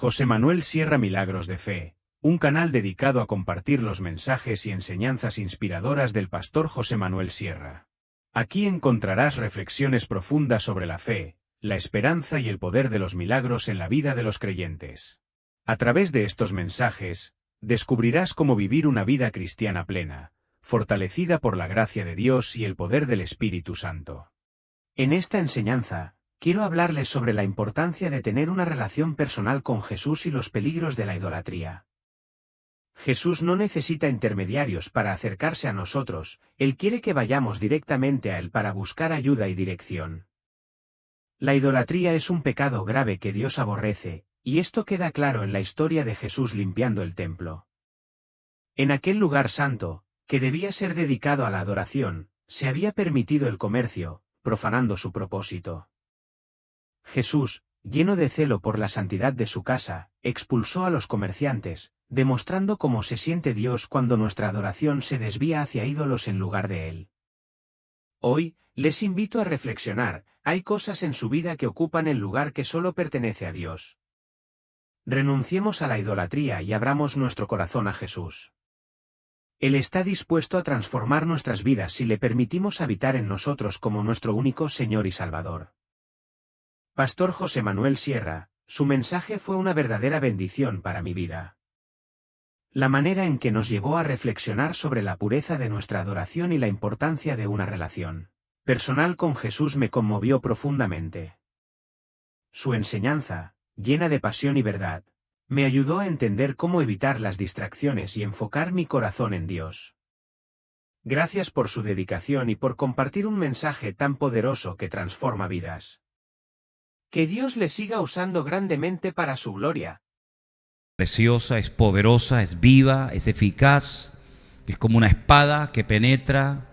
José Manuel Sierra Milagros de Fe, un canal dedicado a compartir los mensajes y enseñanzas inspiradoras del pastor José Manuel Sierra. Aquí encontrarás reflexiones profundas sobre la fe, la esperanza y el poder de los milagros en la vida de los creyentes. A través de estos mensajes, descubrirás cómo vivir una vida cristiana plena, fortalecida por la gracia de Dios y el poder del Espíritu Santo. En esta enseñanza, quiero hablarles sobre la importancia de tener una relación personal con Jesús y los peligros de la idolatría. Jesús no necesita intermediarios para acercarse a nosotros, Él quiere que vayamos directamente a Él para buscar ayuda y dirección. La idolatría es un pecado grave que Dios aborrece, y esto queda claro en la historia de Jesús limpiando el templo. En aquel lugar santo, que debía ser dedicado a la adoración, se había permitido el comercio, profanando su propósito. Jesús, lleno de celo por la santidad de su casa, expulsó a los comerciantes, demostrando cómo se siente Dios cuando nuestra adoración se desvía hacia ídolos en lugar de Él. Hoy, les invito a reflexionar, hay cosas en su vida que ocupan el lugar que solo pertenece a Dios. Renunciemos a la idolatría y abramos nuestro corazón a Jesús. Él está dispuesto a transformar nuestras vidas si le permitimos habitar en nosotros como nuestro único Señor y Salvador. Pastor José Manuel Sierra, su mensaje fue una verdadera bendición para mi vida. La manera en que nos llevó a reflexionar sobre la pureza de nuestra adoración y la importancia de una relación personal con Jesús me conmovió profundamente. Su enseñanza, llena de pasión y verdad, me ayudó a entender cómo evitar las distracciones y enfocar mi corazón en Dios. Gracias por su dedicación y por compartir un mensaje tan poderoso que transforma vidas. Que Dios le siga usando grandemente para su gloria. Preciosa, es poderosa, es viva, es eficaz, es como una espada que penetra,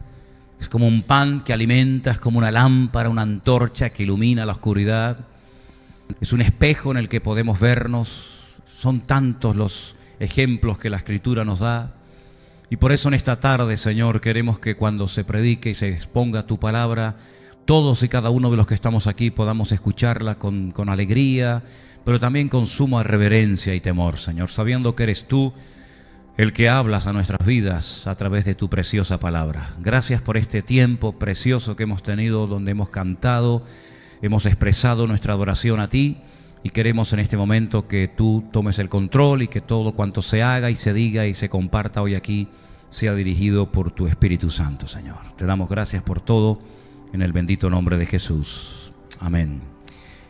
es como un pan que alimenta, es como una lámpara, una antorcha que ilumina la oscuridad, es un espejo en el que podemos vernos. Son tantos los ejemplos que la Escritura nos da, y por eso en esta tarde, Señor, queremos que cuando se predique y se exponga tu palabra, todos y cada uno de los que estamos aquí podamos escucharla con alegría, pero también con suma reverencia y temor, Señor, sabiendo que eres tú el que hablas a nuestras vidas a través de tu preciosa palabra. Gracias por este tiempo precioso que hemos tenido, donde hemos cantado, hemos expresado nuestra adoración a ti, y queremos en este momento que tú tomes el control y que todo cuanto se haga y se diga y se comparta hoy aquí sea dirigido por tu Espíritu Santo, Señor. Te damos gracias por todo, en el bendito nombre de Jesús. Amén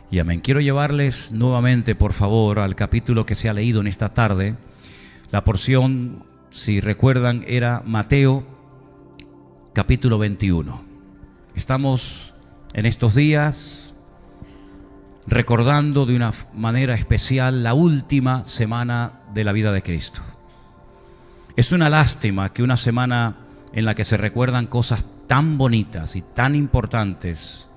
y amén. Quiero llevarles nuevamente, por favor, al capítulo que se ha leído en esta tarde. La porción, si recuerdan, era Mateo, capítulo 21. Estamos en estos días recordando de una manera especial la última semana de la vida de Cristo. Es una lástima que una semana en la que se recuerdan cosas tan bonitas y tan importantes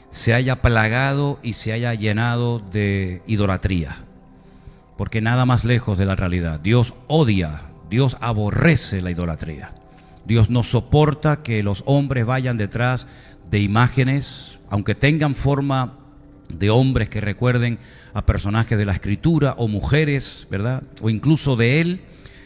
se haya plagado y se haya llenado de idolatría, porque nada más lejos de la realidad. Dios odia, Dios aborrece la idolatría. Dios no soporta que los hombres vayan detrás de imágenes, aunque tengan forma de hombres que recuerden a personajes de la Escritura o mujeres, ¿verdad? O incluso de Él.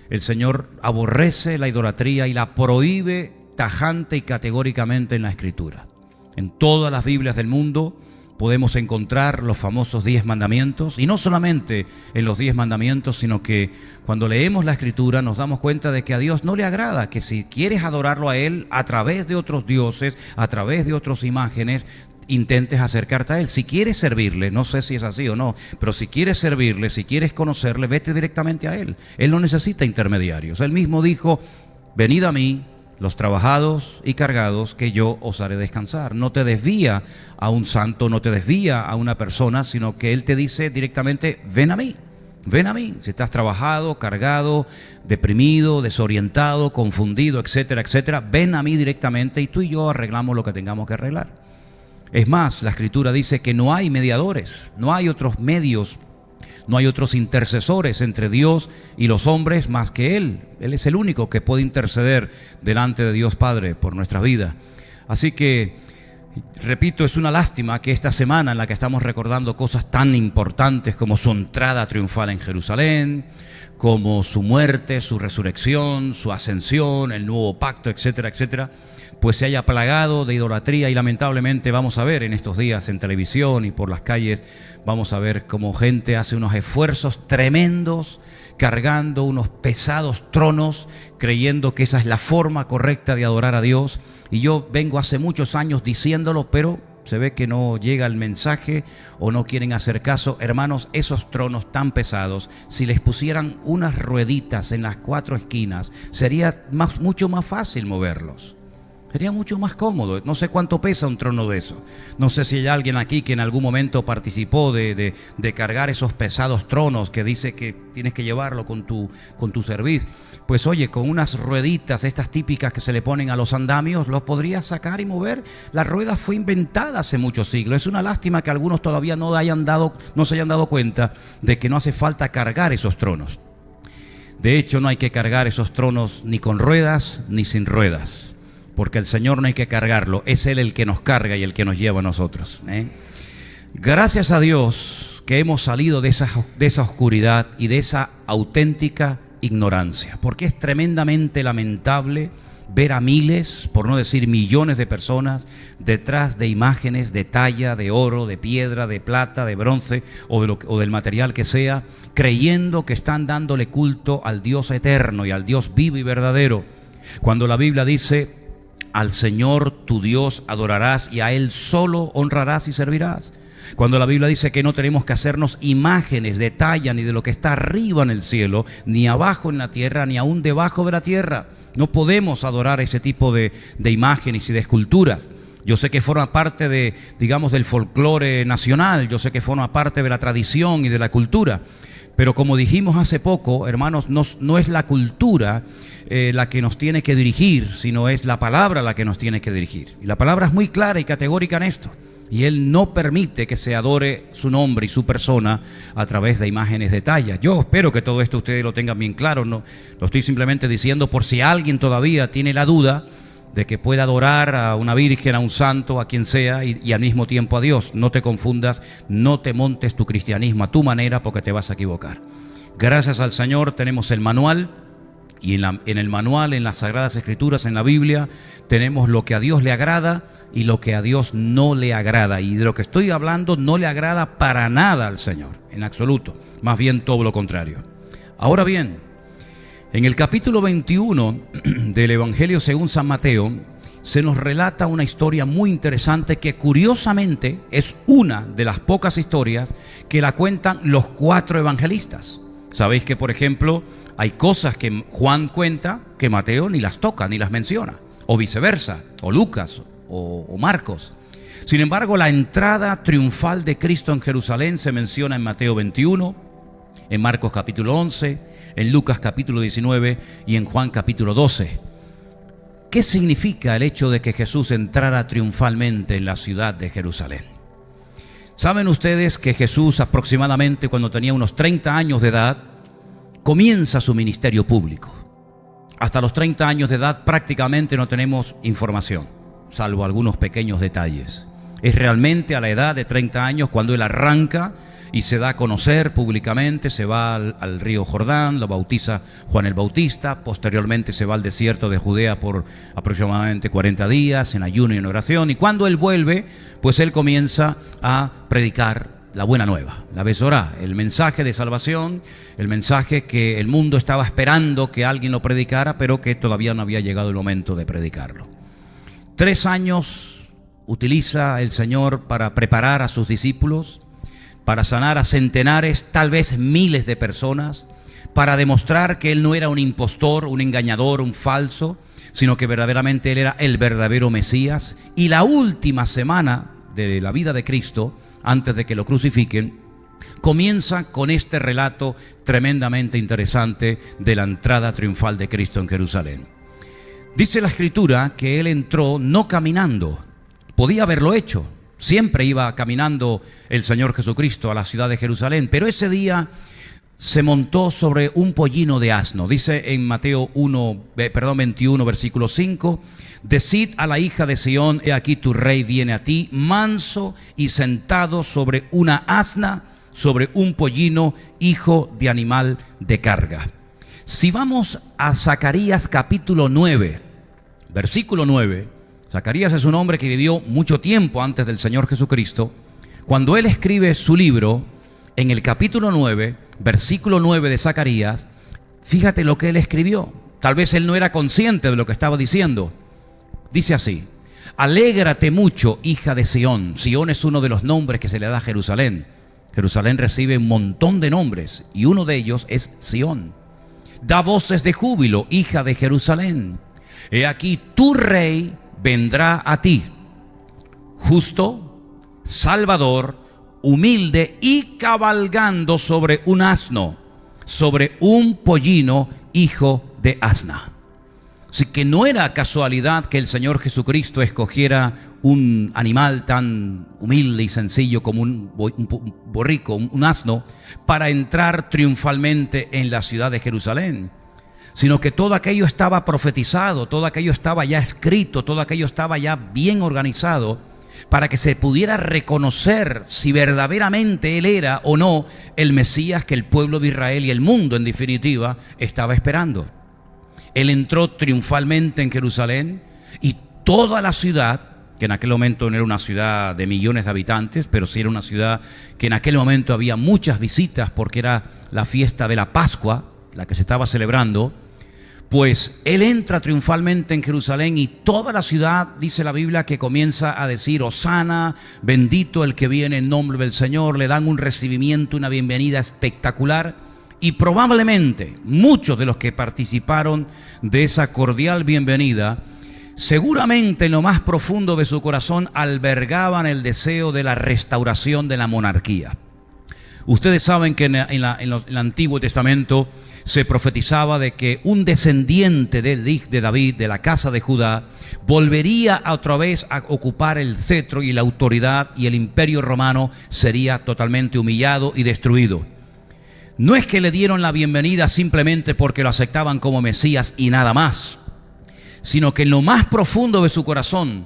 El Señor aborrece la idolatría y la prohíbe tajante y categóricamente en la Escritura. En todas las Biblias del mundo podemos encontrar los famosos 10 mandamientos, y no solamente en los 10 mandamientos, sino que cuando leemos la Escritura nos damos cuenta de que a Dios no le agrada que si quieres adorarlo a Él a través de otros dioses, a través de otras imágenes, intentes acercarte a Él. Si quieres servirle, no sé si es así o no, pero si quieres servirle, si quieres conocerle, vete directamente a Él. Él no necesita intermediarios. Él mismo dijo: venid a mí, los trabajados y cargados, que yo os haré descansar. No te desvía a un santo, no te desvía a una persona, sino que Él te dice directamente: ven a mí, ven a mí. Si estás trabajado, cargado, deprimido, desorientado, confundido, etcétera, etcétera, ven a mí directamente y tú y yo arreglamos lo que tengamos que arreglar. Es más, la Escritura dice que no hay mediadores, no hay otros medios, no hay otros intercesores entre Dios y los hombres más que Él. Él es el único que puede interceder delante de Dios Padre por nuestra vida. Así que Repito, es una lástima que esta semana en la que estamos recordando cosas tan importantes como su entrada triunfal en Jerusalén, como su muerte, su resurrección, su ascensión, el nuevo pacto, etcétera, etcétera, pues se haya plagado de idolatría. Y lamentablemente vamos a ver en estos días en televisión y por las calles, vamos a ver cómo gente hace unos esfuerzos tremendos cargando unos pesados tronos, creyendo que esa es la forma correcta de adorar a Dios. Y yo vengo hace muchos años diciéndolo, pero se ve que no llega el mensaje o no quieren hacer caso. Hermanos, esos tronos tan pesados, si les pusieran unas rueditas en las 4 esquinas, sería mucho más fácil moverlos. Sería mucho más cómodo. No sé cuánto pesa un trono de eso. No sé si hay alguien aquí que en algún momento participó de cargar esos pesados tronos que dice que tienes que llevarlo con tu cerviz. Pues oye, con unas rueditas, estas típicas que se le ponen a los andamios, los podrías sacar y mover. La rueda fue inventada hace muchos siglos. Es una lástima que algunos todavía no se hayan dado cuenta de que no hace falta cargar esos tronos. De hecho, no hay que cargar esos tronos ni con ruedas ni sin ruedas, porque el Señor no hay que cargarlo, es Él el que nos carga y el que nos lleva a nosotros. Gracias a Dios que hemos salido de esa oscuridad y de esa auténtica ignorancia, porque es tremendamente lamentable ver a miles, por no decir millones de personas, detrás de imágenes de talla, de oro, de piedra, de plata, de bronce o del material que sea, creyendo que están dándole culto al Dios eterno y al Dios vivo y verdadero, cuando la Biblia dice: al Señor tu Dios adorarás y a Él solo honrarás y servirás. Cuando la Biblia dice que no tenemos que hacernos imágenes de talla ni de lo que está arriba en el cielo, ni abajo en la tierra, ni aún debajo de la tierra. No podemos adorar ese tipo de imágenes y de esculturas. Yo sé que forma parte del folclore nacional, yo sé que forma parte de la tradición y de la cultura. Pero como dijimos hace poco, hermanos, no es la cultura la que nos tiene que dirigir, sino es la palabra la que nos tiene que dirigir. Y la palabra es muy clara y categórica en esto. Y Él no permite que se adore su nombre y su persona a través de imágenes de talla. Yo espero que todo esto ustedes lo tengan bien claro. No, lo estoy simplemente diciendo por si alguien todavía tiene la duda de que pueda adorar a una virgen, a un santo, a quien sea, y al mismo tiempo a Dios. No te confundas, no te montes tu cristianismo a tu manera, porque te vas a equivocar. Gracias al Señor tenemos el manual, y en el manual, en las Sagradas Escrituras, en la Biblia, tenemos lo que a Dios le agrada y lo que a Dios no le agrada. Y de lo que estoy hablando no le agrada para nada al Señor, en absoluto, más bien todo lo contrario. Ahora bien, en el capítulo 21 del Evangelio según San Mateo, se nos relata una historia muy interesante que curiosamente es una de las pocas historias que la cuentan los 4 evangelistas. Sabéis que, por ejemplo, hay cosas que Juan cuenta que Mateo ni las toca, ni las menciona, o viceversa, o Lucas, o Marcos. Sin embargo, la entrada triunfal de Cristo en Jerusalén se menciona en Mateo 21, en Marcos capítulo 11, en Lucas capítulo 19 y en Juan capítulo 12. ¿Qué significa el hecho de que Jesús entrara triunfalmente en la ciudad de Jerusalén? ¿Saben ustedes que Jesús, aproximadamente cuando tenía unos 30 años de edad, comienza su ministerio público? Hasta los 30 años de edad prácticamente no tenemos información, salvo algunos pequeños detalles. Es realmente a la edad de 30 años cuando él arranca y se da a conocer públicamente. Se va al río Jordán, lo bautiza Juan el Bautista, posteriormente se va al desierto de Judea por aproximadamente 40 días en ayuno y en oración, y cuando él vuelve, pues él comienza a predicar la buena nueva, la Besorá, el mensaje de salvación, el mensaje que el mundo estaba esperando que alguien lo predicara, pero que todavía no había llegado el momento de predicarlo. 3 años utiliza el Señor para preparar a sus discípulos, para sanar a centenares, tal vez miles de personas, para demostrar que Él no era un impostor, un engañador, un falso, sino que verdaderamente Él era el verdadero Mesías. Y la última semana de la vida de Cristo, antes de que lo crucifiquen, comienza con este relato tremendamente interesante de la entrada triunfal de Cristo en Jerusalén. Dice la Escritura que Él entró no caminando, podía haberlo hecho. Siempre iba caminando el Señor Jesucristo a la ciudad de Jerusalén, pero ese día se montó sobre un pollino de asno. Dice en Mateo 21, versículo 5, decid a la hija de Sión, he aquí tu rey viene a ti, manso y sentado sobre una asna, sobre un pollino, hijo de animal de carga. Si vamos a Zacarías capítulo 9, versículo 9, Zacarías es un hombre que vivió mucho tiempo antes del Señor Jesucristo. Cuando él escribe su libro, en el capítulo 9, versículo 9 de Zacarías, fíjate lo que él escribió. Tal vez él no era consciente de lo que estaba diciendo. Dice así: alégrate mucho, hija de Sión. Sión es uno de los nombres que se le da a Jerusalén. Jerusalén recibe un montón de nombres y uno de ellos es Sión. Da voces de júbilo, hija de Jerusalén. He aquí tu rey vendrá a ti, justo, salvador, humilde y cabalgando sobre un asno, sobre un pollino, hijo de asna. Así que no era casualidad que el Señor Jesucristo escogiera un animal tan humilde y sencillo como un borrico, un asno, para entrar triunfalmente en la ciudad de Jerusalén, sino que todo aquello estaba profetizado, todo aquello estaba ya escrito, todo aquello estaba ya bien organizado, para que se pudiera reconocer si verdaderamente él era o no el Mesías que el pueblo de Israel y el mundo en definitiva estaba esperando. Él entró triunfalmente en Jerusalén y toda la ciudad, que en aquel momento no era una ciudad de millones de habitantes, pero sí era una ciudad que en aquel momento había muchas visitas porque era la fiesta de la Pascua, la que se estaba celebrando. Pues él entra triunfalmente en Jerusalén y toda la ciudad, dice la Biblia, que comienza a decir: Hosana, bendito el que viene en nombre del Señor. Le dan un recibimiento, una bienvenida espectacular. Y probablemente muchos de los que participaron de esa cordial bienvenida, seguramente en lo más profundo de su corazón albergaban el deseo de la restauración de la monarquía. Ustedes saben que en el Antiguo Testamento se profetizaba de que un descendiente de David, de la casa de Judá, volvería otra vez a ocupar el cetro y la autoridad, y el imperio romano sería totalmente humillado y destruido. No es que le dieron la bienvenida simplemente porque lo aceptaban como Mesías y nada más, sino que en lo más profundo de su corazón,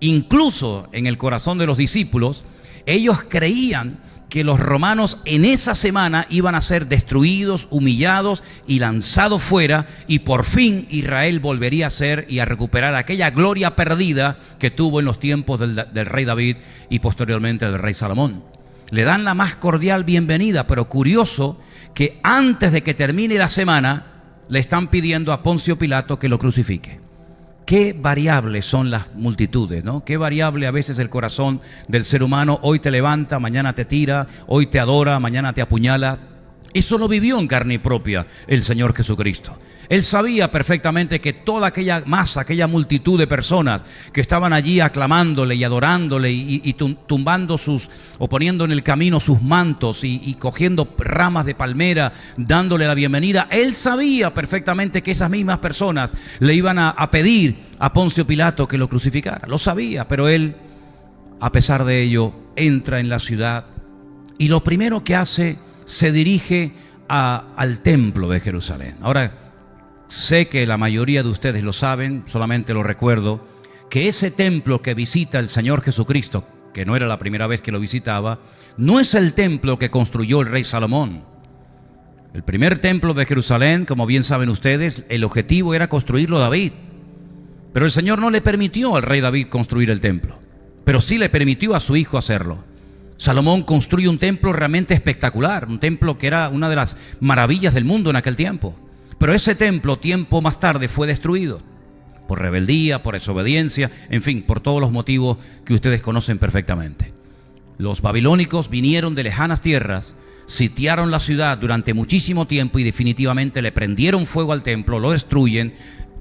incluso en el corazón de los discípulos, ellos creían que los romanos en esa semana iban a ser destruidos, humillados y lanzados fuera, y por fin Israel volvería a ser y a recuperar aquella gloria perdida que tuvo en los tiempos del rey David y posteriormente del rey Salomón. Le dan la más cordial bienvenida, pero curioso que antes de que termine la semana le están pidiendo a Poncio Pilato que lo crucifique. Qué variables son las multitudes, ¿no? Qué variable a veces el corazón del ser humano. Hoy te levanta, mañana te tira, hoy te adora, mañana te apuñala. Eso lo vivió en carne propia el Señor Jesucristo. Él sabía perfectamente que toda aquella masa, aquella multitud de personas que estaban allí aclamándole y adorándole y tumbando o poniendo en el camino sus mantos y cogiendo ramas de palmera, dándole la bienvenida, él sabía perfectamente que esas mismas personas le iban a pedir a Poncio Pilato que lo crucificara. Lo sabía, pero él, a pesar de ello, entra en la ciudad y lo primero que hace, se dirige al templo de Jerusalén. Ahora, sé que la mayoría de ustedes lo saben, solamente lo recuerdo, que ese templo que visita el Señor Jesucristo, que no era la primera vez que lo visitaba, no es el templo que construyó el rey Salomón. El primer templo de Jerusalén, como bien saben ustedes, el objetivo era construirlo David. Pero el Señor no le permitió al rey David construir el templo, pero sí le permitió a su hijo hacerlo. Salomón construye un templo realmente espectacular, un templo que era una de las maravillas del mundo en aquel tiempo. Pero ese templo, tiempo más tarde, fue destruido por rebeldía, por desobediencia, en fin, por todos los motivos que ustedes conocen perfectamente. Los babilónicos vinieron de lejanas tierras, sitiaron la ciudad durante muchísimo tiempo y definitivamente le prendieron fuego al templo, lo destruyen,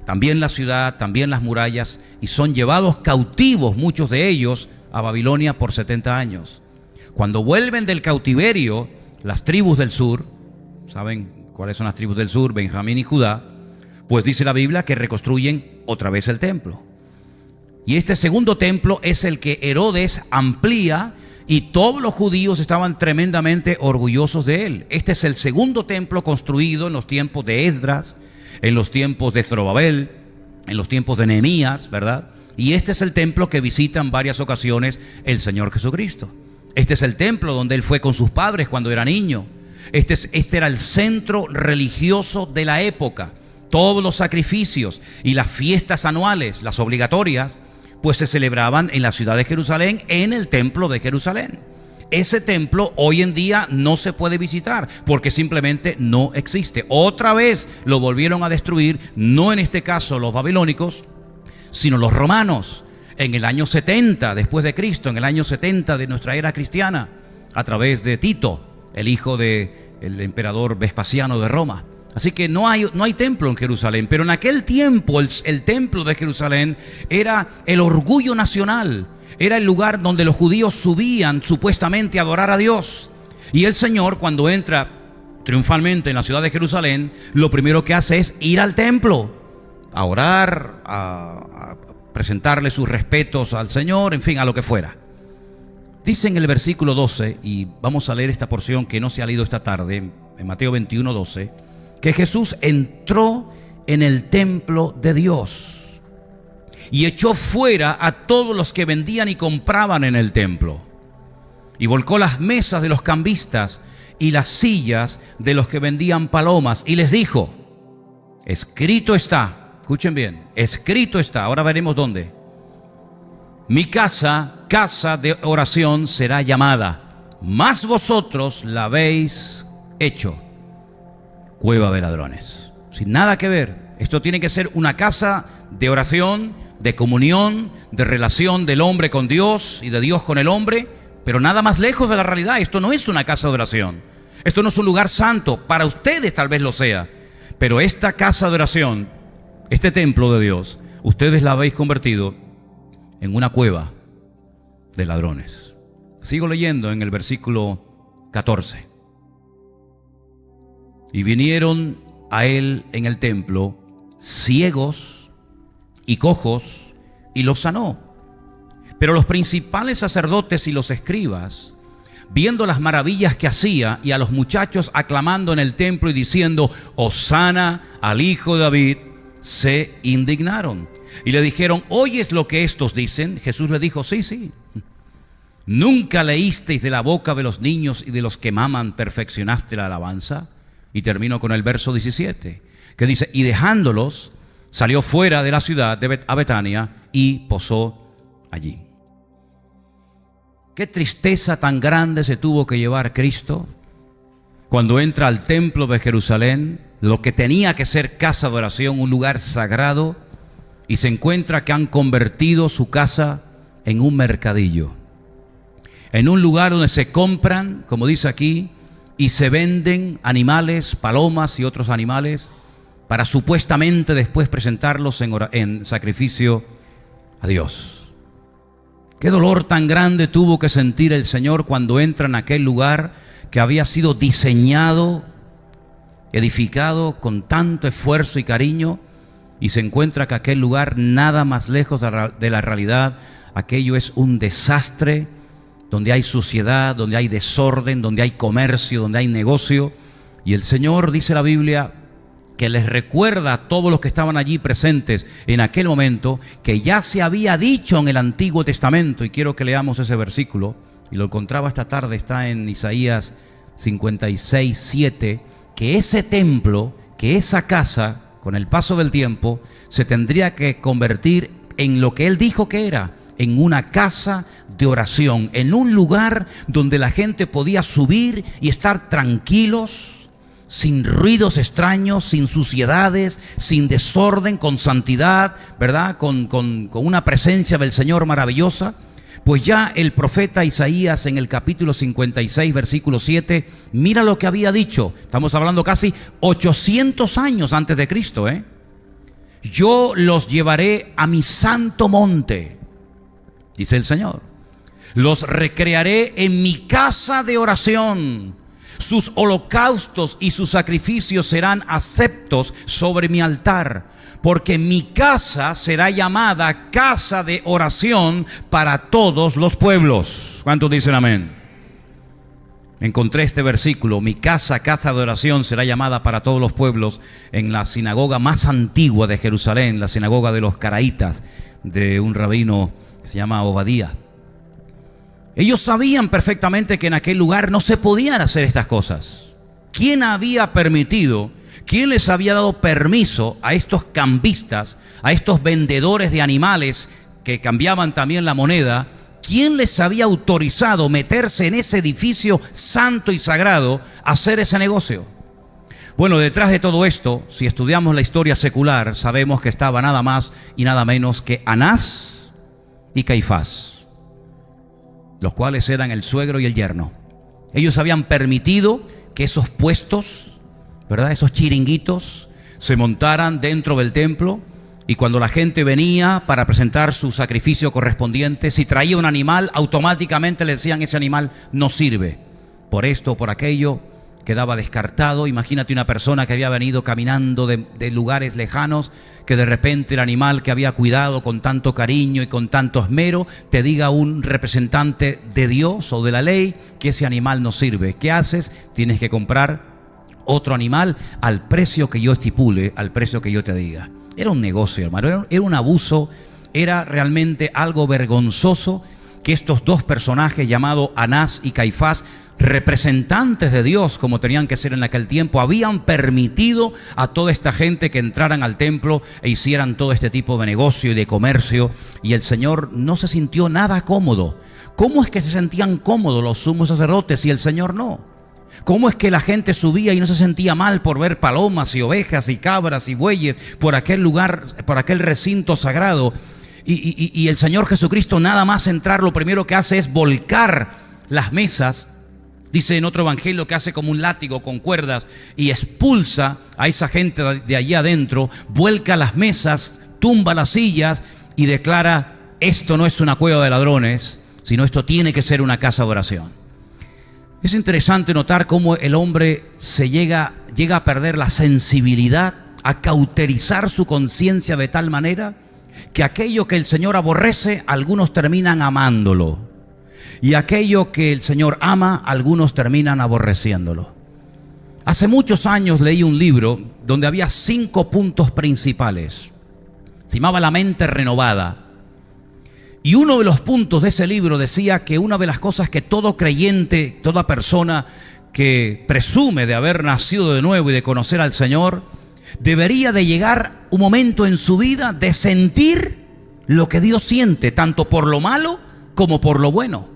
también la ciudad, también las murallas, y son llevados cautivos, muchos de ellos, a Babilonia por 70 años. Cuando vuelven del cautiverio, las tribus del sur, ¿saben cuáles son las tribus del sur? Benjamín y Judá. Pues dice la Biblia que reconstruyen otra vez el templo. Y este segundo templo es el que Herodes amplía y todos los judíos estaban tremendamente orgullosos de él. Este es el segundo templo construido en los tiempos de Esdras, en los tiempos de Zorobabel, en los tiempos de Nehemías, ¿verdad? Y este es el templo que visita en varias ocasiones el Señor Jesucristo. Este es el templo donde él fue con sus padres cuando era niño. Este era el centro religioso de la época. Todos los sacrificios y las fiestas anuales, las obligatorias, pues se celebraban en la ciudad de Jerusalén, en el templo de Jerusalén. Ese templo hoy en día no se puede visitar porque simplemente no existe. Otra vez lo volvieron a destruir, no en este caso los babilónicos, sino los romanos, en el año 70 después de Cristo, en el año 70 de nuestra era cristiana, a través de Tito, el hijo del emperador Vespasiano de Roma. Así que no hay templo en Jerusalén, pero en aquel tiempo el templo de Jerusalén era el orgullo nacional, era el lugar donde los judíos subían supuestamente a adorar a Dios. Y el Señor, cuando entra triunfalmente en la ciudad de Jerusalén, lo primero que hace es ir al templo, a orar, a presentarle sus respetos al Señor, en fin, a lo que fuera. Dice en el versículo 12, y vamos a leer esta porción que no se ha leído esta tarde, en Mateo 21, 12, que Jesús entró en el templo de Dios y echó fuera a todos los que vendían y compraban en el templo, y volcó las mesas de los cambistas y las sillas de los que vendían palomas, y les dijo: escrito está, escuchen bien, escrito está, ahora veremos dónde: mi casa, casa de oración será llamada, mas vosotros la habéis hecho cueva de ladrones. Sin nada que ver. Esto tiene que ser una casa de oración, de comunión, de relación del hombre con Dios y de Dios con el hombre, pero nada más lejos de la realidad. Esto no es una casa de oración. Esto no es un lugar santo. Para ustedes tal vez lo sea, pero esta casa de oración, este templo de Dios, ustedes la habéis convertido en una cueva de ladrones. Sigo leyendo en el versículo 14. Y vinieron a él en el templo ciegos y cojos, y los sanó. Pero los principales sacerdotes y los escribas, viendo las maravillas que hacía, y a los muchachos aclamando en el templo y diciendo: Hosana al hijo de David, se indignaron. Y le dijeron: ¿oyes lo que estos dicen? Jesús le dijo: sí, sí. ¿Nunca leísteis de la boca de los niños y de los que maman perfeccionaste la alabanza? Y termino con el verso 17, que dice: y dejándolos, salió fuera de la ciudad a Betania y posó allí. Qué tristeza tan grande se tuvo que llevar Cristo cuando entra al templo de Jerusalén, lo que tenía que ser casa de oración, un lugar sagrado, y se encuentra que han convertido su casa en un mercadillo, en un lugar donde se compran, como dice aquí, y se venden animales, palomas y otros animales, para supuestamente después presentarlos en sacrificio a Dios. Qué dolor tan grande tuvo que sentir el Señor cuando entra en aquel lugar que había sido diseñado, edificado con tanto esfuerzo y cariño, y se encuentra que aquel lugar, nada más lejos de la realidad, aquello es un desastre, donde hay suciedad, donde hay desorden, donde hay comercio, donde hay negocio. Y el Señor, dice la Biblia, que les recuerda a todos los que estaban allí presentes en aquel momento, que ya se había dicho en el Antiguo Testamento. Y quiero que leamos ese versículo, y lo encontraba esta tarde, está en Isaías 56, 7, que ese templo, que esa casa, con el paso del tiempo, se tendría que convertir en lo que Él dijo que era, en una casa de oración, en un lugar donde la gente podía subir y estar tranquilos, sin ruidos extraños, sin suciedades, sin desorden, con santidad, ¿verdad? Con una presencia del Señor maravillosa. Pues ya el profeta Isaías en el capítulo 56, versículo 7, mira lo que había dicho. Estamos hablando casi 800 años antes de Cristo, Yo los llevaré a mi santo monte, dice el Señor. Los recrearé en mi casa de oración. Sus holocaustos y sus sacrificios serán aceptos sobre mi altar, porque mi casa será llamada casa de oración para todos los pueblos. ¿Cuántos dicen amén? Encontré este versículo: mi casa, casa de oración, será llamada para todos los pueblos, en la sinagoga más antigua de Jerusalén, la sinagoga de los Caraítas, de un rabino que se llama Obadía. Ellos sabían perfectamente que en aquel lugar no se podían hacer estas cosas. ¿Quién había permitido, quién les había dado permiso a estos cambistas, a estos vendedores de animales que cambiaban también la moneda? ¿Quién les había autorizado meterse en ese edificio santo y sagrado a hacer ese negocio? Bueno, detrás de todo esto, si estudiamos la historia secular, sabemos que estaba nada más y nada menos que Anás y Caifás, los cuales eran el suegro y el yerno. Ellos habían permitido que esos puestos, ¿verdad?, esos chiringuitos, se montaran dentro del templo. Y cuando la gente venía para presentar su sacrificio correspondiente, si traía un animal, automáticamente le decían: ese animal no sirve. Por esto o por aquello, quedaba descartado. Imagínate una persona que había venido caminando de lugares lejanos, que de repente el animal que había cuidado con tanto cariño y con tanto esmero, te diga un representante de Dios o de la ley que ese animal no sirve. ¿Qué haces? Tienes que comprar otro animal al precio que yo estipule, al precio que yo te diga. Era un negocio, hermano, era un abuso, era realmente algo vergonzoso que estos dos personajes llamados Anás y Caifás, representantes de Dios como tenían que ser en aquel tiempo, habían permitido a toda esta gente que entraran al templo e hicieran todo este tipo de negocio y de comercio, y el Señor no se sintió nada cómodo. ¿Cómo es que se sentían cómodos los sumos sacerdotes y el Señor no? ¿Cómo es que la gente subía y no se sentía mal por ver palomas y ovejas y cabras y bueyes por aquel lugar, por aquel recinto sagrado? Y el Señor Jesucristo, nada más entrar, lo primero que hace es volcar las mesas. Dice en otro evangelio que hace como un látigo con cuerdas y expulsa a esa gente de allí adentro, vuelca las mesas, tumba las sillas y declara: esto no es una cueva de ladrones, sino esto tiene que ser una casa de oración. Es interesante notar cómo el hombre se llega a perder la sensibilidad, a cauterizar su conciencia de tal manera que aquello que el Señor aborrece, algunos terminan amándolo, y aquello que el Señor ama, algunos terminan aborreciéndolo. Hace muchos años leí un libro donde había 5 puntos principales. Se llamaba La mente renovada. Y uno de los puntos de ese libro decía que una de las cosas que todo creyente, toda persona que presume de haber nacido de nuevo y de conocer al Señor, debería de llegar un momento en su vida de sentir lo que Dios siente, tanto por lo malo como por lo bueno.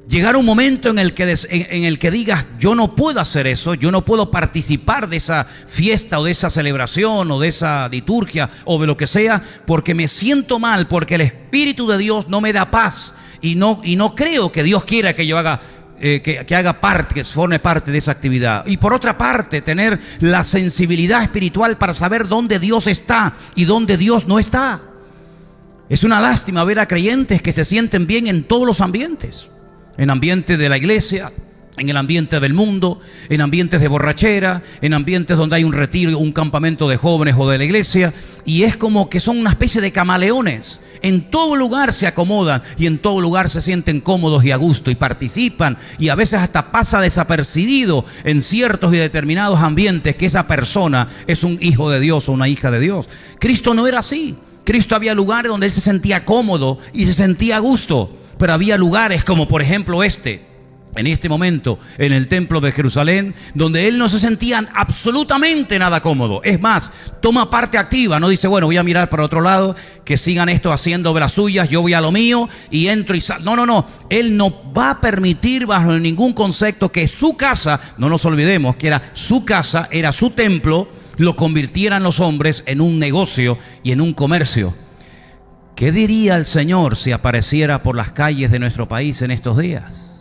Llegar un momento en el que digas: yo no puedo hacer eso, yo no puedo participar de esa fiesta o de esa celebración o de esa liturgia o de lo que sea, porque me siento mal, porque el Espíritu de Dios no me da paz y no creo que Dios quiera que yo haga que haga parte, que forme parte de esa actividad. Y por otra parte, tener la sensibilidad espiritual para saber dónde Dios está y dónde Dios no está. Es una lástima ver a creyentes que se sienten bien en todos los ambientes. En ambiente de la iglesia, en el ambiente del mundo, en ambientes de borrachera, en ambientes donde hay un retiro, un campamento de jóvenes o de la iglesia, y es como que son una especie de camaleones. En todo lugar se acomodan y en todo lugar se sienten cómodos y a gusto y participan, y a veces hasta pasa desapercibido en ciertos y determinados ambientes que esa persona es un hijo de Dios o una hija de Dios. Cristo no era así. Cristo había lugares donde Él se sentía cómodo y se sentía a gusto. Pero había lugares como por ejemplo en este momento, en el templo de Jerusalén, donde Él no se sentía absolutamente nada cómodo. Es más, toma parte activa, no dice: bueno, voy a mirar para otro lado, que sigan esto haciendo de las suyas, yo voy a lo mío y entro y salgo. No, Él no va a permitir bajo ningún concepto que su casa, no nos olvidemos que era su casa, era su templo, lo convirtieran los hombres en un negocio y en un comercio. ¿Qué diría el Señor si apareciera por las calles de nuestro país en estos días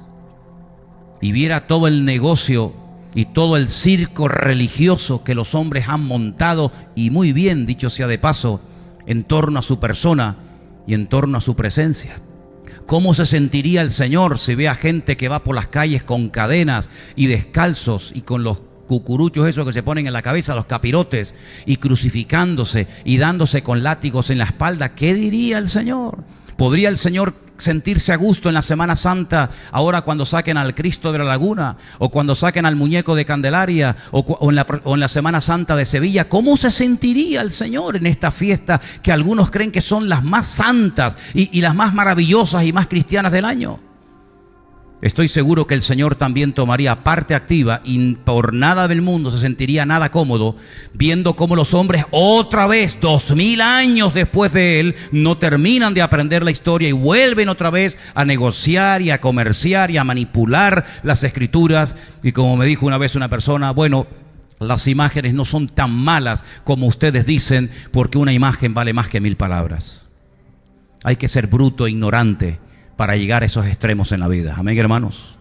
y viera todo el negocio y todo el circo religioso que los hombres han montado, y muy bien, dicho sea de paso, en torno a su persona y en torno a su presencia? ¿Cómo se sentiría el Señor si ve a gente que va por las calles con cadenas y descalzos y con los cucuruchos esos que se ponen en la cabeza, los capirotes, y crucificándose y dándose con látigos en la espalda? ¿Qué diría el Señor? ¿Podría el Señor sentirse a gusto en la Semana Santa, ahora cuando saquen al Cristo de la Laguna, o cuando saquen al muñeco de Candelaria, o en la Semana Santa de Sevilla? ¿Cómo se sentiría el Señor en esta fiesta que algunos creen que son las más santas y las más maravillosas y más cristianas del año? Estoy seguro que el Señor también tomaría parte activa y por nada del mundo se sentiría nada cómodo viendo cómo los hombres otra vez, 2000 años después de Él, no terminan de aprender la historia y vuelven otra vez a negociar y a comerciar y a manipular las Escrituras. Y como me dijo una vez una persona, bueno, las imágenes no son tan malas como ustedes dicen, porque una imagen vale más que 1000 palabras. Hay que ser bruto e ignorante para llegar a esos extremos en la vida. Amén, hermanos.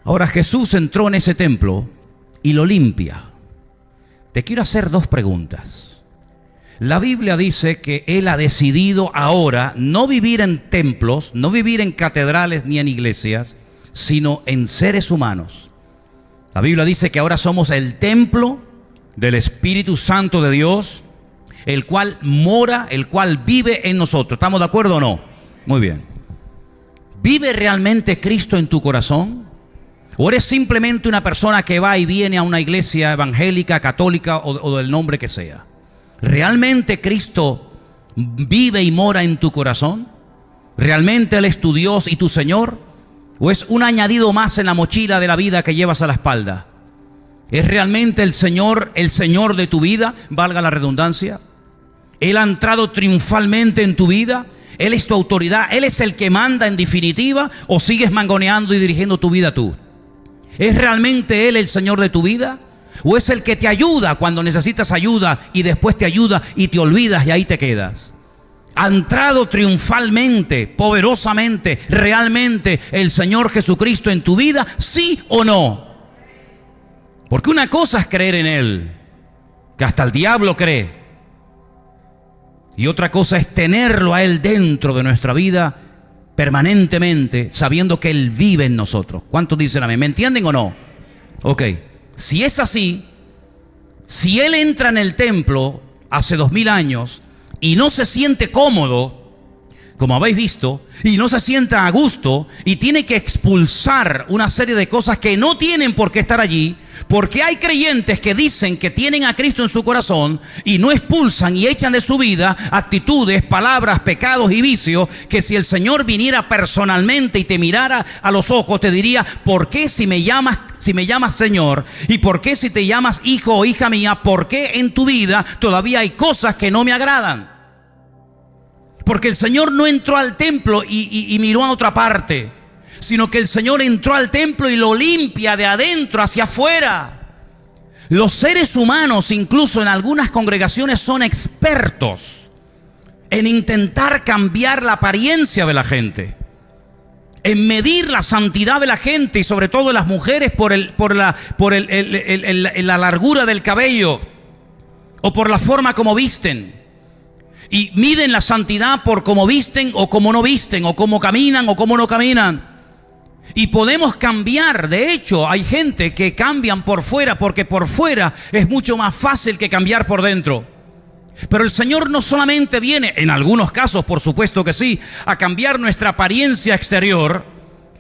Ahora Jesús entró en ese templo y lo limpia. Te quiero hacer 2 preguntas. La Biblia dice que Él ha decidido ahora no vivir en templos, no vivir en catedrales ni en iglesias, sino en seres humanos. La Biblia dice que ahora somos el templo del Espíritu Santo de Dios, el cual mora, el cual vive en nosotros. ¿Estamos de acuerdo o no? Muy bien. ¿Vive realmente Cristo en tu corazón? ¿O eres simplemente una persona que va y viene a una iglesia evangélica, católica o del nombre que sea? ¿Realmente Cristo vive y mora en tu corazón? ¿Realmente Él es tu Dios y tu Señor? ¿O es un añadido más en la mochila de la vida que llevas a la espalda? ¿Es realmente el Señor de tu vida? Valga la redundancia. ¿Él ha entrado triunfalmente en tu vida? ¿Él es tu autoridad? ¿Él es el que manda en definitiva? ¿O sigues mangoneando y dirigiendo tu vida tú? ¿Es realmente Él el Señor de tu vida? ¿O es el que te ayuda cuando necesitas ayuda y después te ayuda y te olvidas y ahí te quedas? ¿Ha entrado triunfalmente, poderosamente, realmente el Señor Jesucristo en tu vida? ¿Sí o no? Porque una cosa es creer en Él, que hasta el diablo cree. Y otra cosa es tenerlo a Él dentro de nuestra vida permanentemente, sabiendo que Él vive en nosotros. ¿Cuántos dicen amén? ¿Me entienden o no? Ok. Si es así, si Él entra en el templo hace 2000 años y no se siente cómodo, como habéis visto, y no se sienta a gusto, y tiene que expulsar una serie de cosas que no tienen por qué estar allí, porque hay creyentes que dicen que tienen a Cristo en su corazón y no expulsan y echan de su vida actitudes, palabras, pecados y vicios, que si el Señor viniera personalmente y te mirara a los ojos, te diría: ¿por qué si me llamas Señor? ¿Y por qué si te llamas hijo o hija mía? ¿Por qué en tu vida todavía hay cosas que no me agradan? Porque el Señor no entró al templo y miró a otra parte, sino que el Señor entró al templo y lo limpia de adentro hacia afuera. Los seres humanos, incluso en algunas congregaciones, son expertos en intentar cambiar la apariencia de la gente, en medir la santidad de la gente y sobre todo de las mujeres por la largura del cabello o por la forma como visten. Y miden la santidad por cómo visten o cómo no visten, o cómo caminan o cómo no caminan. Y podemos cambiar. De hecho, hay gente que cambian por fuera, porque por fuera es mucho más fácil que cambiar por dentro. Pero el Señor no solamente viene, en algunos casos por supuesto que sí, a cambiar nuestra apariencia exterior,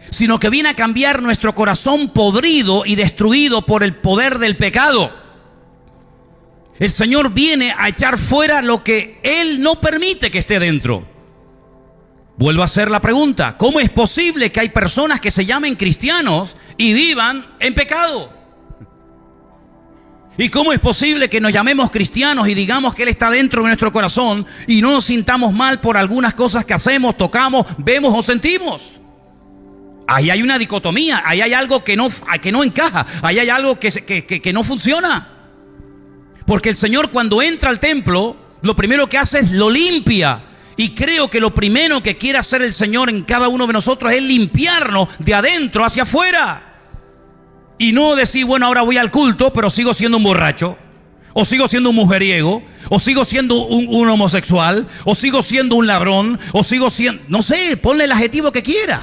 sino que viene a cambiar nuestro corazón podrido y destruido por el poder del pecado. El Señor viene a echar fuera lo que Él no permite que esté dentro. Vuelvo a hacer la pregunta: ¿cómo es posible que hay personas que se llamen cristianos y vivan en pecado? ¿Y cómo es posible que nos llamemos cristianos y digamos que Él está dentro de nuestro corazón y no nos sintamos mal por algunas cosas que hacemos, tocamos, vemos o sentimos? Ahí hay una dicotomía, ahí hay algo que no encaja, ahí hay algo que no funciona. Porque el Señor, cuando entra al templo, lo primero que hace es lo limpia. Y creo que lo primero que quiere hacer el Señor en cada uno de nosotros es limpiarnos de adentro hacia afuera. Y no decir: bueno, ahora voy al culto, pero sigo siendo un borracho, o sigo siendo un mujeriego, o sigo siendo un homosexual, o sigo siendo un ladrón, o sigo siendo... No sé, ponle el adjetivo que quiera.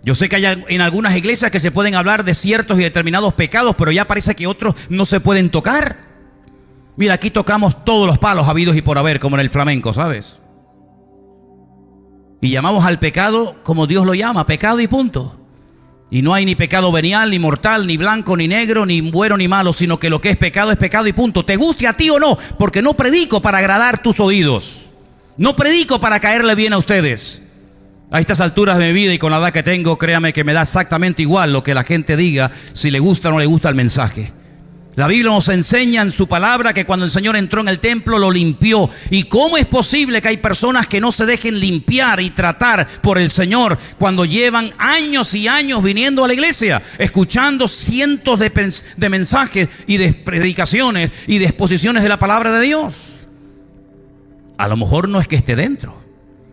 Yo sé que hay en algunas iglesias que se pueden hablar de ciertos y determinados pecados, pero ya parece que otros no se pueden tocar. Mira, aquí tocamos todos los palos habidos y por haber, como en el flamenco, ¿sabes? Y llamamos al pecado como Dios lo llama, pecado y punto. Y no hay ni pecado venial, ni mortal, ni blanco, ni negro, ni bueno, ni malo, sino que lo que es pecado y punto. Te guste a ti o no, porque no predico para agradar tus oídos. No predico para caerle bien a ustedes. A estas alturas de mi vida y con la edad que tengo, créame que me da exactamente igual lo que la gente diga, si le gusta o no le gusta el mensaje. La Biblia nos enseña en su palabra que cuando el Señor entró en el templo lo limpió. ¿Y cómo es posible que hay personas que no se dejen limpiar y tratar por el Señor cuando llevan años y años viniendo a la iglesia, escuchando cientos de mensajes y de predicaciones y de exposiciones de la palabra de Dios? A lo mejor no es que esté dentro.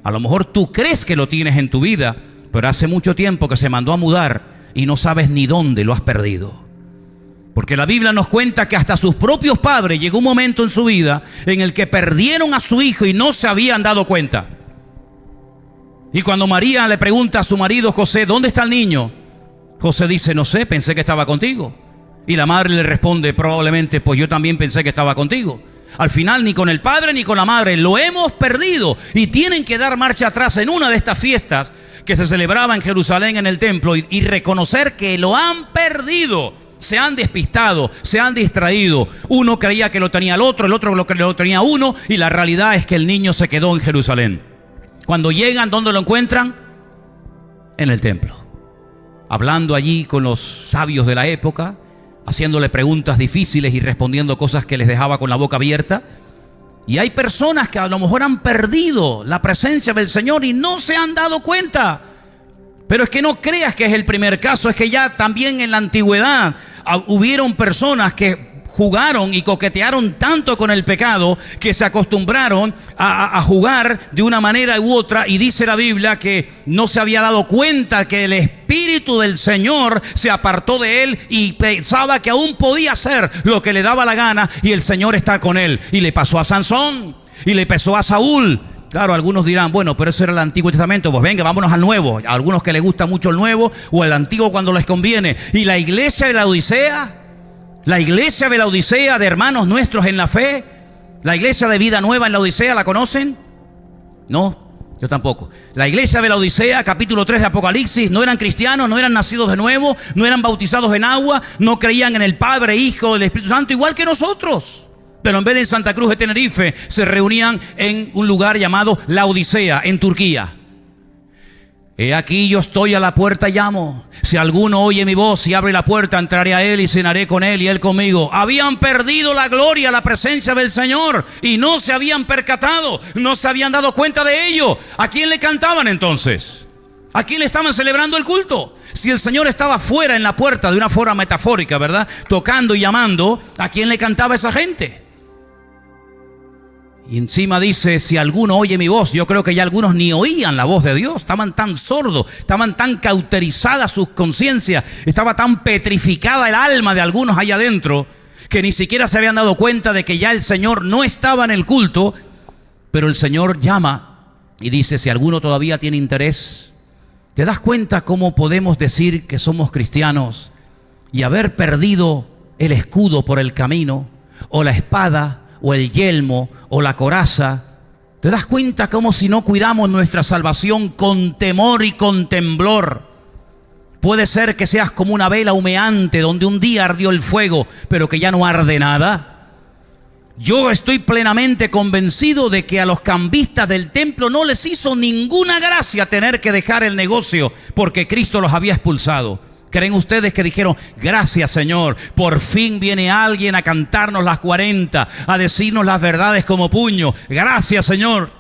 A lo mejor tú crees que lo tienes en tu vida, pero hace mucho tiempo que se mandó a mudar y no sabes ni dónde lo has perdido. Porque la Biblia nos cuenta que hasta sus propios padres llegó un momento en su vida en el que perdieron a su hijo y no se habían dado cuenta. Y cuando María le pregunta a su marido José, ¿dónde está el niño? José dice, no sé, pensé que estaba contigo. Y la madre le responde, probablemente, pues yo también pensé que estaba contigo. Al final ni con el padre ni con la madre lo hemos perdido. Y tienen que dar marcha atrás en una de estas fiestas que se celebraba en Jerusalén en el templo y reconocer que lo han perdido. Se han despistado, se han distraído. Uno creía que lo tenía el otro lo tenía uno, y la realidad es que el niño se quedó en Jerusalén. Cuando llegan, ¿dónde lo encuentran? En el templo. Hablando allí con los sabios de la época, haciéndole preguntas difíciles y respondiendo cosas que les dejaba con la boca abierta. Y hay personas que a lo mejor han perdido la presencia del Señor y no se han dado cuenta. Pero es que no creas que es el primer caso, es que ya también en la antigüedad hubieron personas que jugaron y coquetearon tanto con el pecado que se acostumbraron a jugar de una manera u otra, y dice la Biblia que no se había dado cuenta que el Espíritu del Señor se apartó de él y pensaba que aún podía hacer lo que le daba la gana y el Señor está con él. Y le pasó a Sansón y le pasó a Saúl. Claro, algunos dirán, bueno, pero eso era el Antiguo Testamento. Pues venga, vámonos al Nuevo. A algunos que les gusta mucho el Nuevo o el Antiguo cuando les conviene. Y la iglesia de la Odisea de hermanos nuestros en la fe, la iglesia de Vida Nueva en la Odisea, ¿la conocen? No, yo tampoco. La iglesia de la Odisea, capítulo 3 de Apocalipsis, no eran cristianos, no eran nacidos de nuevo, no eran bautizados en agua, no creían en el Padre, Hijo, el Espíritu Santo, igual que nosotros. Pero en vez de en Santa Cruz de Tenerife, se reunían en un lugar llamado La Odisea, en Turquía. He aquí yo estoy a la puerta y llamo. Si alguno oye mi voz y abre la puerta, entraré a él y cenaré con él y él conmigo. Habían perdido la gloria, la presencia del Señor, y no se habían percatado, no se habían dado cuenta de ello. ¿A quién le cantaban entonces? ¿A quién le estaban celebrando el culto? Si el Señor estaba fuera en la puerta de una forma metafórica, ¿verdad? Tocando y llamando, ¿a quién le cantaba esa gente? Y encima dice, si alguno oye mi voz. Yo creo que ya algunos ni oían la voz de Dios. Estaban tan sordos, estaban tan cauterizadas sus conciencias, estaba tan petrificada el alma de algunos allá adentro, que ni siquiera se habían dado cuenta de que ya el Señor no estaba en el culto. Pero el Señor llama y dice, si alguno todavía tiene interés. ¿Te das cuenta cómo podemos decir que somos cristianos y haber perdido el escudo por el camino, o la espada, o el yelmo, o la coraza? ¿Te das cuenta cómo si no cuidamos nuestra salvación con temor y con temblor? Puede ser que seas como una vela humeante donde un día ardió el fuego, pero que ya no arde nada. Yo estoy plenamente convencido de que a los cambistas del templo no les hizo ninguna gracia tener que dejar el negocio porque Cristo los había expulsado. ¿Creen ustedes que dijeron, gracias Señor, por fin viene alguien a cantarnos las 40, a decirnos las verdades como puño? Gracias Señor.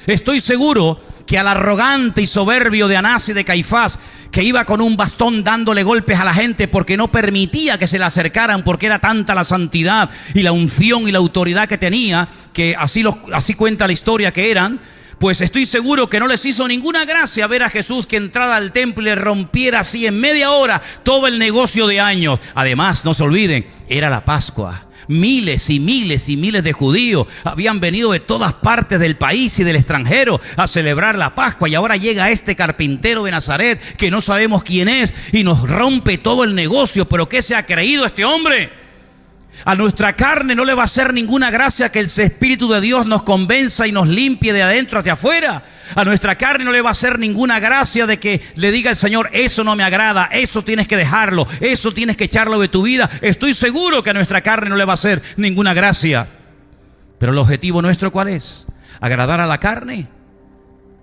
Estoy seguro que al arrogante y soberbio de Anás y de Caifás, que iba con un bastón dándole golpes a la gente porque no permitía que se le acercaran, porque era tanta la santidad y la unción y la autoridad que tenía, que así cuenta la historia que eran, pues estoy seguro que no les hizo ninguna gracia ver a Jesús que entrara al templo y le rompiera así en media hora todo el negocio de años. Además, no se olviden, era la Pascua. Miles y miles y miles de judíos habían venido de todas partes del país y del extranjero a celebrar la Pascua, y ahora llega este carpintero de Nazaret que no sabemos quién es y nos rompe todo el negocio. ¿Pero qué se ha creído este hombre? A nuestra carne no le va a hacer ninguna gracia que el Espíritu de Dios nos convenza y nos limpie de adentro hacia afuera. A nuestra carne no le va a hacer ninguna gracia de que le diga el Señor: eso no me agrada, eso tienes que dejarlo, eso tienes que echarlo de tu vida. Estoy seguro que a nuestra carne no le va a hacer ninguna gracia. Pero el objetivo nuestro, ¿cuál es? ¿Agradar a la carne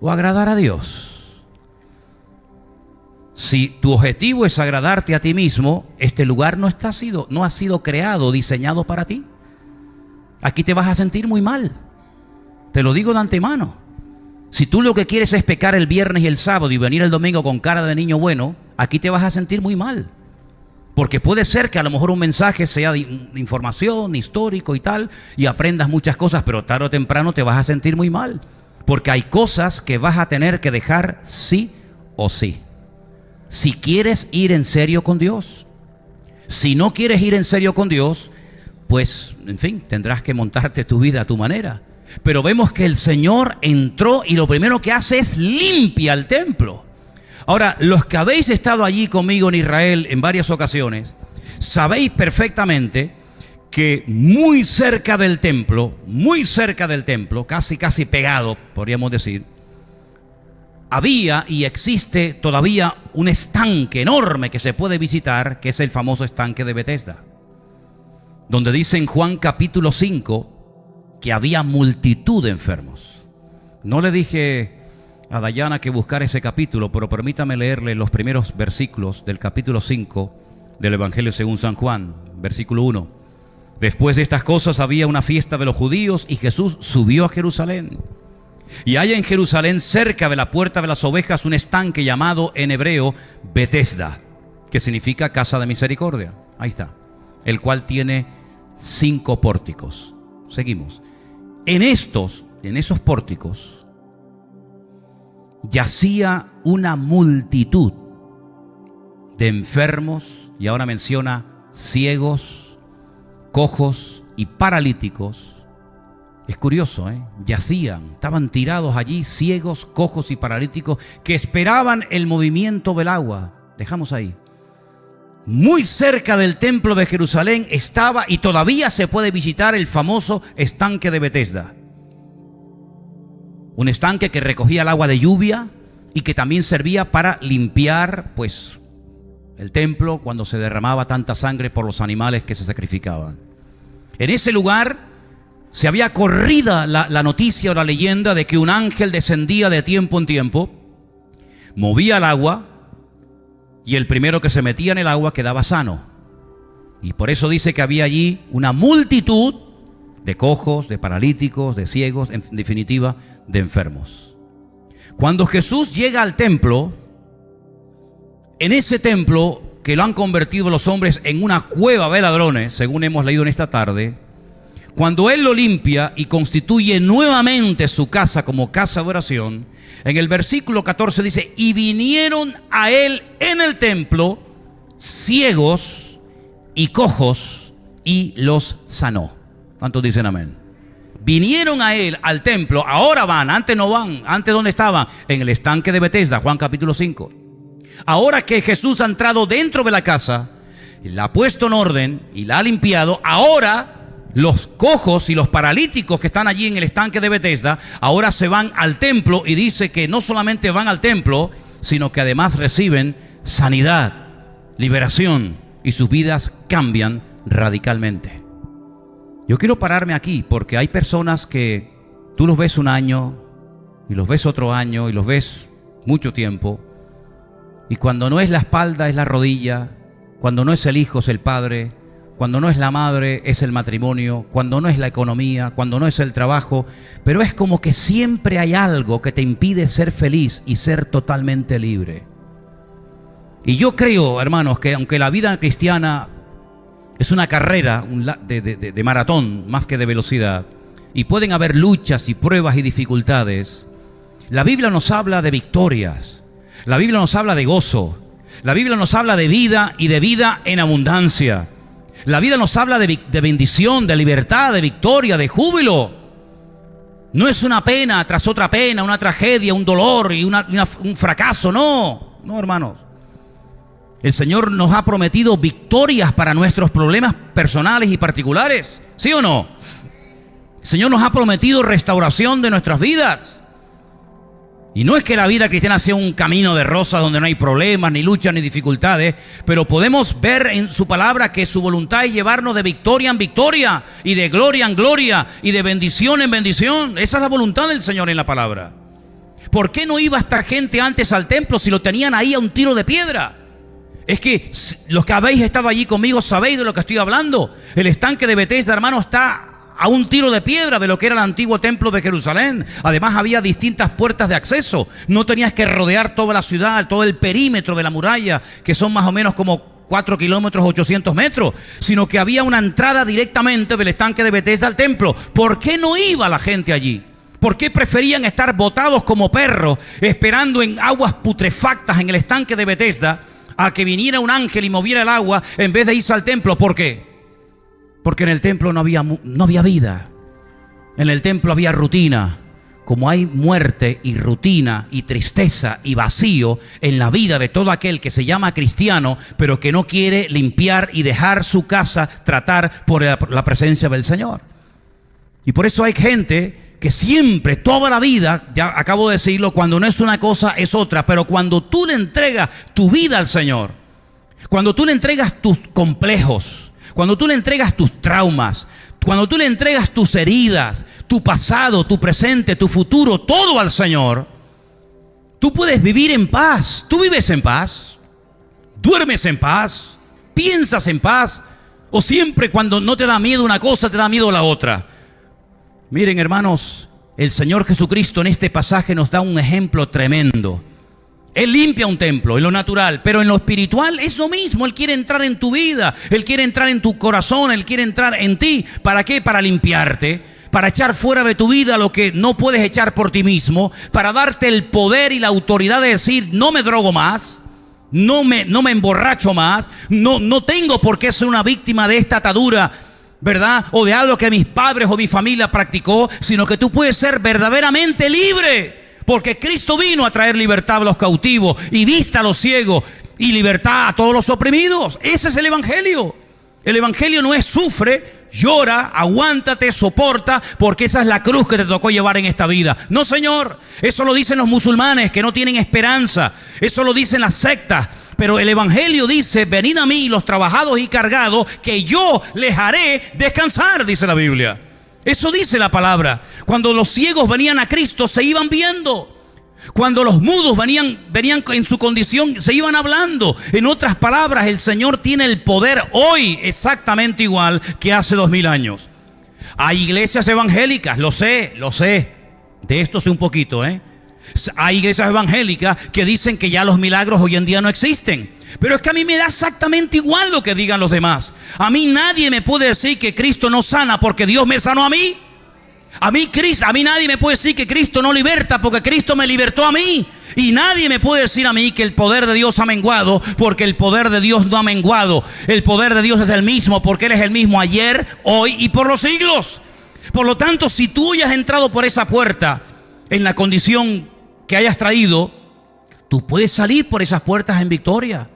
o agradar a Dios? Si tu objetivo es agradarte a ti mismo, este lugar no ha sido creado, diseñado para ti. Aquí te vas a sentir muy mal. Te lo digo de antemano. Si tú lo que quieres es pecar el viernes y el sábado y venir el domingo con cara de niño bueno, aquí te vas a sentir muy mal. Porque puede ser que a lo mejor un mensaje sea de información, histórico y tal, y aprendas muchas cosas, pero tarde o temprano te vas a sentir muy mal. Porque hay cosas que vas a tener que dejar sí o sí. Si quieres ir en serio con Dios. Si no quieres ir en serio con Dios, pues, en fin, tendrás que montarte tu vida a tu manera. Pero vemos que el Señor entró y lo primero que hace es limpia el templo. Ahora, los que habéis estado allí conmigo en Israel en varias ocasiones, sabéis perfectamente que muy cerca del templo, casi pegado, podríamos decir, había y existe todavía un estanque enorme que se puede visitar, que es el famoso estanque de Betesda, donde dice en Juan capítulo 5 que había multitud de enfermos. No le dije a Dayana que buscar ese capítulo, pero permítame leerle los primeros versículos del capítulo 5 del Evangelio según San Juan, versículo 1. Después de estas cosas había una fiesta de los judíos y Jesús subió a Jerusalén. Y hay en Jerusalén, cerca de la puerta de las ovejas, un estanque llamado en hebreo Betesda, que significa casa de misericordia. Ahí está. El cual tiene 5 pórticos. Seguimos. En esos pórticos yacía una multitud de enfermos, y ahora menciona ciegos, cojos y paralíticos. Es curioso, yacían, estaban tirados allí, ciegos, cojos y paralíticos, que esperaban el movimiento del agua. Dejamos ahí. Muy cerca del templo de Jerusalén estaba, y todavía se puede visitar, el famoso estanque de Betesda. Un estanque que recogía el agua de lluvia y que también servía para limpiar, pues, el templo cuando se derramaba tanta sangre por los animales que se sacrificaban. En ese lugar se había corrida la noticia o la leyenda de que un ángel descendía de tiempo en tiempo, movía el agua, y el primero que se metía en el agua quedaba sano. Y por eso dice que había allí una multitud de cojos, de paralíticos, de ciegos, en definitiva, de enfermos. Cuando Jesús llega al templo, en ese templo que lo han convertido los hombres en una cueva de ladrones, según hemos leído en esta tarde, cuando Él lo limpia y constituye nuevamente su casa como casa de oración, en el versículo 14 dice: y vinieron a Él en el templo ciegos y cojos y los sanó. ¿Cuántos dicen amén? Vinieron a Él al templo, ahora van, antes no van. Antes, ¿dónde estaban? En el estanque de Betesda, Juan capítulo 5. Ahora que Jesús ha entrado dentro de la casa, la ha puesto en orden y la ha limpiado, ahora los cojos y los paralíticos que están allí en el estanque de Betesda, ahora se van al templo, y dice que no solamente van al templo, sino que además reciben sanidad, liberación, y sus vidas cambian radicalmente. Yo quiero pararme aquí porque hay personas que tú los ves un año, y los ves otro año, y los ves mucho tiempo, y cuando no es la espalda es la rodilla, cuando no es el hijo es el padre, cuando no es la madre es el matrimonio, cuando no es la economía, cuando no es el trabajo, pero es como que siempre hay algo que te impide ser feliz y ser totalmente libre. Y yo creo, hermanos, que aunque la vida cristiana es una carrera de maratón más que de velocidad, y pueden haber luchas y pruebas y dificultades, la Biblia nos habla de victorias, la Biblia nos habla de gozo, la Biblia nos habla de vida y de vida en abundancia. La vida nos habla de bendición, de libertad, de victoria, de júbilo. No es una pena tras otra pena, una tragedia, un dolor y un fracaso. No, hermanos. El Señor nos ha prometido victorias para nuestros problemas personales y particulares. ¿Sí o no? El Señor nos ha prometido restauración de nuestras vidas. Y no es que la vida cristiana sea un camino de rosas donde no hay problemas, ni luchas, ni dificultades, pero podemos ver en su palabra que su voluntad es llevarnos de victoria en victoria, y de gloria en gloria, y de bendición en bendición. Esa es la voluntad del Señor en la palabra. ¿Por qué no iba esta gente antes al templo si lo tenían ahí a un tiro de piedra? Es que los que habéis estado allí conmigo sabéis de lo que estoy hablando. El estanque de Betesda, hermano, está a un tiro de piedra de lo que era el antiguo templo de Jerusalén. Además había distintas puertas de acceso. No tenías que rodear toda la ciudad, todo el perímetro de la muralla, que son más o menos como 4 kilómetros, 800 metros, sino que había una entrada directamente del estanque de Betesda al templo. ¿Por qué no iba la gente allí? ¿Por qué preferían estar botados como perros esperando en aguas putrefactas en el estanque de Betesda a que viniera un ángel y moviera el agua en vez de irse al templo? ¿Por qué? Porque en el templo no había vida. En el templo había rutina. Como hay muerte y rutina y tristeza y vacío en la vida de todo aquel que se llama cristiano, pero que no quiere limpiar y dejar su casa tratar por la presencia del Señor. Y por eso hay gente que siempre, toda la vida, ya acabo de decirlo, cuando no es una cosa es otra, pero cuando tú le entregas tu vida al Señor, cuando tú le entregas tus complejos, cuando tú le entregas tus traumas, cuando tú le entregas tus heridas, tu pasado, tu presente, tu futuro, todo al Señor, tú puedes vivir en paz. Tú vives en paz, duermes en paz, piensas en paz, o siempre cuando no te da miedo una cosa, te da miedo la otra. Miren, hermanos, el Señor Jesucristo en este pasaje nos da un ejemplo tremendo. Él limpia un templo en lo natural, pero en lo espiritual es lo mismo. Él quiere entrar en tu vida, Él quiere entrar en tu corazón, Él quiere entrar en ti. ¿Para qué? Para limpiarte, para echar fuera de tu vida lo que no puedes echar por ti mismo, para darte el poder y la autoridad de decir: no me drogo más, no me emborracho más, no tengo por qué ser una víctima de esta atadura, ¿verdad? O de algo que mis padres o mi familia practicó, sino que tú puedes ser verdaderamente libre. Porque Cristo vino a traer libertad a los cautivos y vista a los ciegos y libertad a todos los oprimidos. Ese es el Evangelio. El Evangelio no es sufre, llora, aguántate, soporta, porque esa es la cruz que te tocó llevar en esta vida. No, señor, eso lo dicen los musulmanes que no tienen esperanza. Eso lo dicen las sectas. Pero el Evangelio dice: venid a mí los trabajados y cargados, que yo les haré descansar, dice la Biblia. Eso dice la palabra. Cuando los ciegos venían a Cristo, se iban viendo. Cuando los mudos venían en su condición, se iban hablando. En otras palabras, el Señor tiene el poder hoy exactamente igual que hace 2000 años. Hay iglesias evangélicas, lo sé. De esto sé un poquito, Hay iglesias evangélicas que dicen que ya los milagros hoy en día no existen. Pero es que a mí me da exactamente igual lo que digan los demás. A mí nadie me puede decir que Cristo no sana porque Dios me sanó a mí. A mí nadie me puede decir que Cristo no liberta porque Cristo me libertó a mí. Y nadie me puede decir a mí que el poder de Dios ha menguado porque el poder de Dios no ha menguado. El poder de Dios es el mismo porque Él es el mismo ayer, hoy y por los siglos. Por lo tanto, si tú ya has entrado por esa puerta en la condición que hayas traído, tú puedes salir por esas puertas en victoria.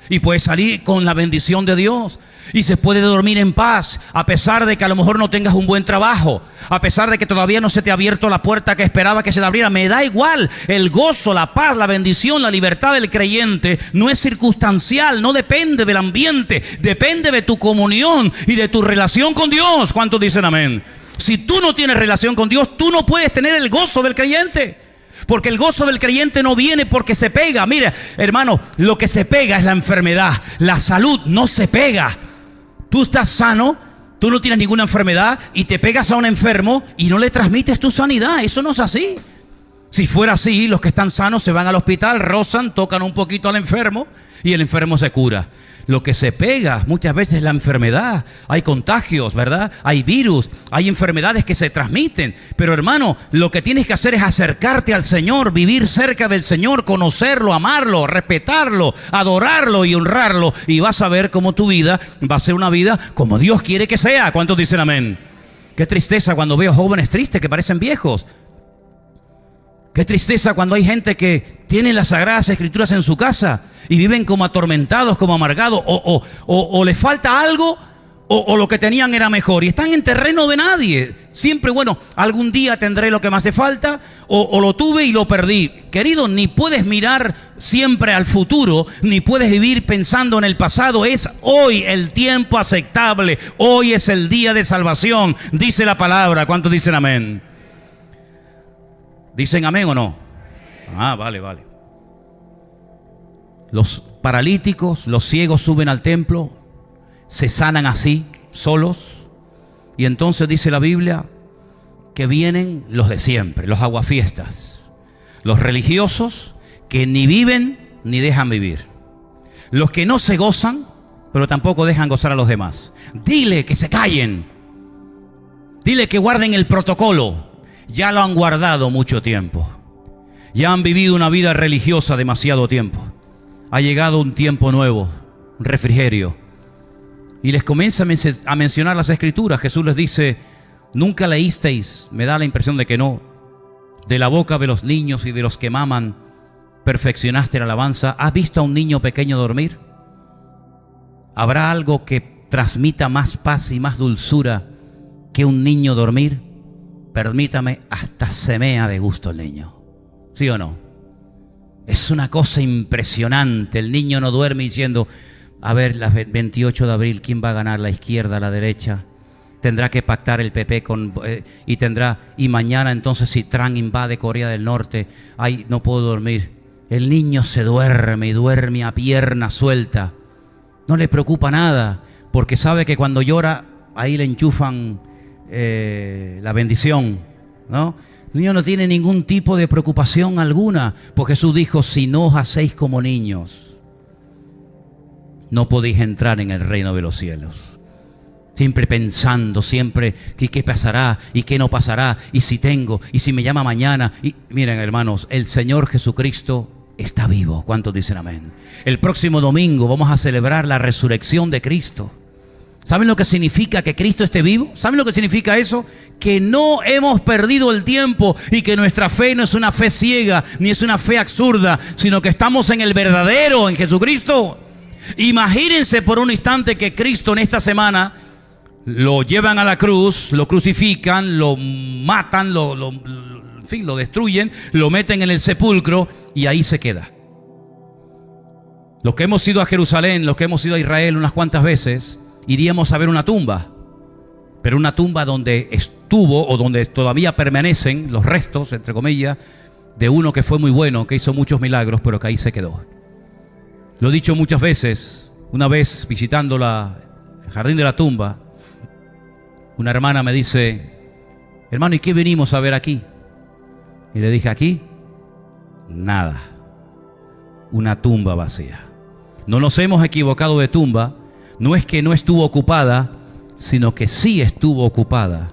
Y puedes salir con la bendición de Dios. Y se puede dormir en paz, a pesar de que a lo mejor no tengas un buen trabajo, a pesar de que todavía no se te ha abierto la puerta que esperaba que se te abriera. Me da igual. El gozo, la paz, la bendición, la libertad del creyente no es circunstancial, no depende del ambiente, depende de tu comunión y de tu relación con Dios. ¿Cuántos dicen amén? Si tú no tienes relación con Dios, tú no puedes tener el gozo del creyente. Porque el gozo del creyente no viene porque se pega. Mira, hermano, lo que se pega es la enfermedad. La salud no se pega. Tú estás sano, tú no tienes ninguna enfermedad y te pegas a un enfermo y no le transmites tu sanidad. Eso no es así. Si fuera así, los que están sanos se van al hospital, rozan, tocan un poquito al enfermo y el enfermo se cura. Lo que se pega muchas veces es la enfermedad. Hay contagios, ¿verdad? Hay virus, hay enfermedades que se transmiten. Pero hermano, lo que tienes que hacer es acercarte al Señor, vivir cerca del Señor, conocerlo, amarlo, respetarlo, adorarlo y honrarlo. Y vas a ver cómo tu vida va a ser una vida como Dios quiere que sea. ¿Cuántos dicen amén? Qué tristeza cuando veo jóvenes tristes que parecen viejos. Qué tristeza cuando hay gente que tiene las Sagradas Escrituras en su casa y viven como atormentados, como amargados, o les falta algo, o lo que tenían era mejor. Y están en terreno de nadie. Siempre, bueno, algún día tendré lo que me hace falta, o lo tuve y lo perdí. Querido, ni puedes mirar siempre al futuro, ni puedes vivir pensando en el pasado. Es hoy el tiempo aceptable. Hoy es el día de salvación, dice la palabra. ¿Cuántos dicen amén? ¿Dicen amén o no? Ah, vale. Los paralíticos, los ciegos suben al templo, se sanan así, solos. Y entonces dice la Biblia que vienen los de siempre, los aguafiestas, los religiosos que ni viven ni dejan vivir, los que no se gozan, pero tampoco dejan gozar a los demás. Dile que se callen, dile que guarden el protocolo. Ya lo han guardado mucho tiempo. Ya han vivido una vida religiosa demasiado tiempo. Ha llegado un tiempo nuevo, un refrigerio. Y les comienza a mencionar las Escrituras. Jesús les dice: nunca leísteis, me da la impresión de que no, de la boca de los niños y de los que maman perfeccionaste la alabanza. ¿Has visto a un niño pequeño dormir? ¿Habrá algo que transmita más paz y más dulzura que un niño dormir? Permítame, hasta se mea de gusto el niño. ¿Sí o no? Es una cosa impresionante. El niño no duerme diciendo: a ver, las 28 de abril, ¿quién va a ganar, la izquierda, la derecha? Tendrá que pactar el PP y mañana entonces si Trump invade Corea del Norte, ay, no puedo dormir. El niño se duerme y duerme a pierna suelta. No le preocupa nada, porque sabe que cuando llora, ahí le enchufan la bendición, ¿no? El niño no tiene ningún tipo de preocupación alguna, porque Jesús dijo: si no os hacéis como niños, no podéis entrar en el reino de los cielos. Siempre pensando, siempre qué pasará y qué no pasará, y si tengo, y si me llama mañana. Y miren, hermanos, el Señor Jesucristo está vivo. ¿Cuántos dicen amén? El próximo domingo vamos a celebrar la resurrección de Cristo. ¿Saben lo que significa que Cristo esté vivo? ¿Saben lo que significa eso? Que no hemos perdido el tiempo y que nuestra fe no es una fe ciega ni es una fe absurda, sino que estamos en el verdadero, en Jesucristo. Imagínense por un instante que Cristo en esta semana lo llevan a la cruz, lo crucifican, lo matan, lo destruyen, lo meten en el sepulcro y ahí se queda. Los que hemos ido a Jerusalén, los que hemos ido a Israel unas cuantas veces, iríamos a ver una tumba, pero una tumba donde estuvo o donde todavía permanecen los restos, entre comillas, de uno que fue muy bueno, que hizo muchos milagros, pero que ahí se quedó. Lo he dicho muchas veces. Una vez visitando el jardín de la tumba, una hermana me dice: hermano, ¿y qué venimos a ver aquí? Y le dije: aquí, nada, una tumba vacía. No nos hemos equivocado de tumba. No es que no estuvo ocupada, sino que sí estuvo ocupada.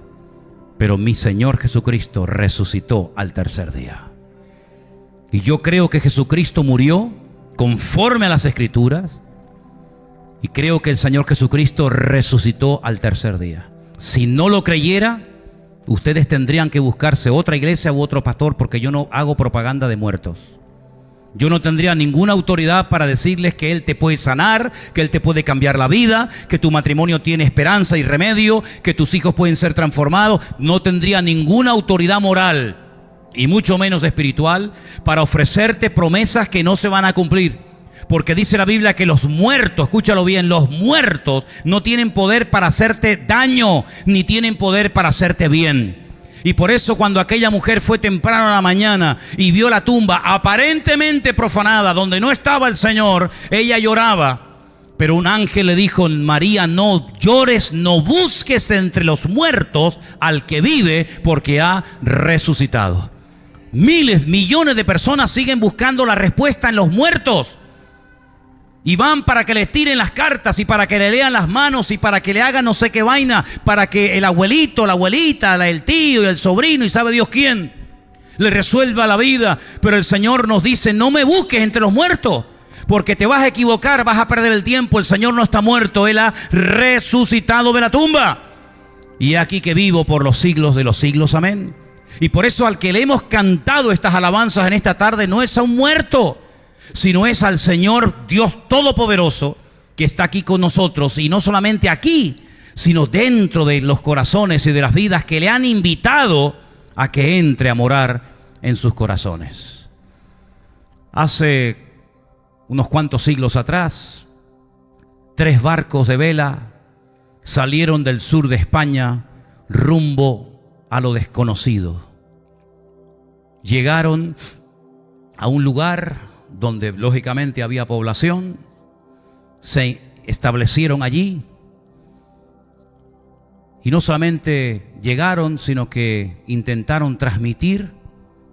Pero mi Señor Jesucristo resucitó al tercer día. Y yo creo que Jesucristo murió conforme a las Escrituras. Y creo que el Señor Jesucristo resucitó al tercer día. Si no lo creyera, ustedes tendrían que buscarse otra iglesia u otro pastor, porque yo no hago propaganda de muertos. Yo no tendría ninguna autoridad para decirles que Él te puede sanar, que Él te puede cambiar la vida, que tu matrimonio tiene esperanza y remedio, que tus hijos pueden ser transformados. No tendría ninguna autoridad moral y mucho menos espiritual para ofrecerte promesas que no se van a cumplir. Porque dice la Biblia que los muertos, escúchalo bien, los muertos no tienen poder para hacerte daño, ni tienen poder para hacerte bien. Y por eso cuando aquella mujer fue temprano a la mañana y vio la tumba aparentemente profanada, donde no estaba el Señor, ella lloraba. Pero un ángel le dijo: María, no llores, no busques entre los muertos al que vive, porque ha resucitado. Miles, millones de personas siguen buscando la respuesta en los muertos. Y van para que les tiren las cartas y para que le lean las manos y para que le hagan no sé qué vaina, para que el abuelito, la abuelita, el tío y el sobrino y sabe Dios quién le resuelva la vida. Pero el Señor nos dice: no me busques entre los muertos, porque te vas a equivocar, vas a perder el tiempo. El Señor no está muerto, Él ha resucitado de la tumba. Y aquí que vivo por los siglos de los siglos, amén. Y por eso al que le hemos cantado estas alabanzas en esta tarde no es a un muerto, sino es al Señor Dios Todopoderoso que está aquí con nosotros, y no solamente aquí, sino dentro de los corazones y de las vidas que le han invitado a que entre a morar en sus corazones. Hace unos cuantos siglos atrás, 3 barcos de vela salieron del sur de España rumbo a lo desconocido. Llegaron a un lugar donde lógicamente había población, se establecieron allí, y no solamente llegaron, sino que intentaron transmitir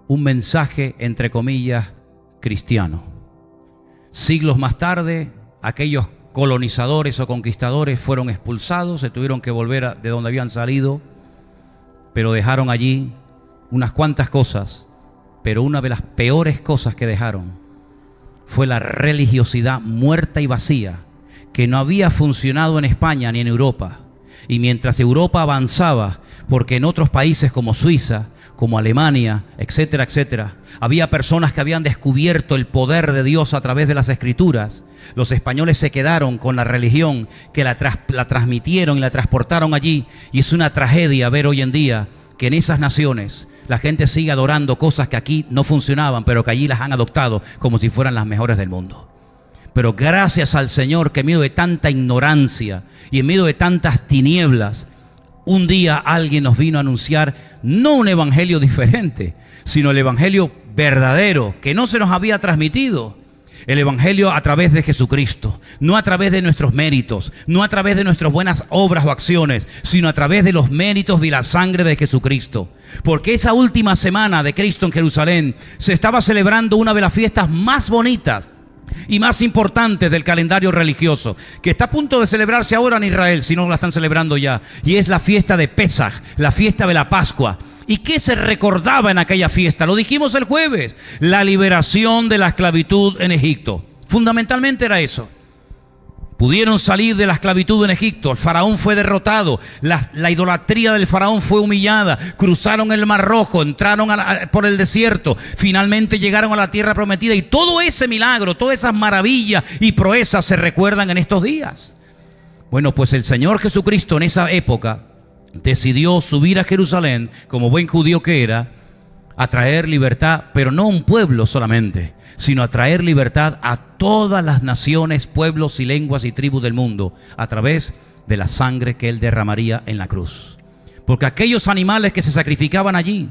un mensaje, entre comillas, cristiano. Siglos más tarde, aquellos colonizadores o conquistadores fueron expulsados, se tuvieron que volver de donde habían salido, pero dejaron allí unas cuantas cosas. Pero una de las peores cosas que dejaron fue la religiosidad muerta y vacía, que no había funcionado en España ni en Europa. Y mientras Europa avanzaba, porque en otros países como Suiza, como Alemania, etcétera, etcétera, había personas que habían descubierto el poder de Dios a través de las Escrituras, los españoles se quedaron con la religión que la transmitieron y la transportaron allí. Y es una tragedia ver hoy en día que en esas naciones la gente sigue adorando cosas que aquí no funcionaban, pero que allí las han adoptado como si fueran las mejores del mundo. Pero gracias al Señor que en medio de tanta ignorancia y en medio de tantas tinieblas, un día alguien nos vino a anunciar no un evangelio diferente, sino el evangelio verdadero que no se nos había transmitido. El evangelio a través de Jesucristo, no a través de nuestros méritos, no a través de nuestras buenas obras o acciones, sino a través de los méritos de la sangre de Jesucristo. Porque esa última semana de Cristo en Jerusalén se estaba celebrando una de las fiestas más bonitas y más importantes del calendario religioso, que está a punto de celebrarse ahora en Israel, si no la están celebrando ya, y es la fiesta de Pesaj, la fiesta de la Pascua. ¿Y qué se recordaba en aquella fiesta? Lo dijimos el jueves: la liberación de la esclavitud en Egipto. Fundamentalmente era eso. Pudieron salir de la esclavitud en Egipto, el faraón fue derrotado, la idolatría del faraón fue humillada, cruzaron el Mar Rojo, entraron por el desierto, finalmente llegaron a la tierra prometida, y todo ese milagro, todas esas maravillas y proezas se recuerdan en estos días. Bueno, pues el Señor Jesucristo en esa época decidió subir a Jerusalén, como buen judío que era, a traer libertad, pero no a un pueblo solamente, sino a traer libertad a todas las naciones, pueblos y lenguas y tribus del mundo, a través de la sangre que Él derramaría en la cruz. Porque aquellos animales que se sacrificaban allí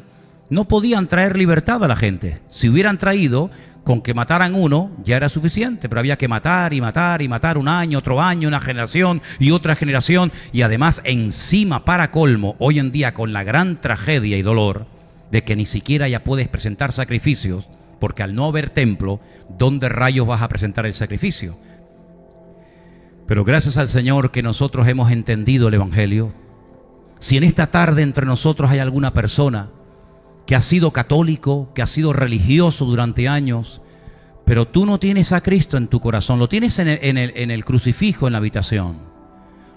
no podían traer libertad a la gente. Si hubieran traído, con que mataran uno ya era suficiente, pero había que matar y matar y matar, un año, otro año, una generación y otra generación. Y además, encima, para colmo, hoy en día con la gran tragedia y dolor de que ni siquiera ya puedes presentar sacrificios, porque al no haber templo, ¿dónde rayos vas a presentar el sacrificio? Pero gracias al Señor que nosotros hemos entendido el evangelio. Si en esta tarde entre nosotros hay alguna persona que ha sido católico, que ha sido religioso durante años, pero tú no tienes a Cristo en tu corazón, lo tienes en el crucifijo en la habitación,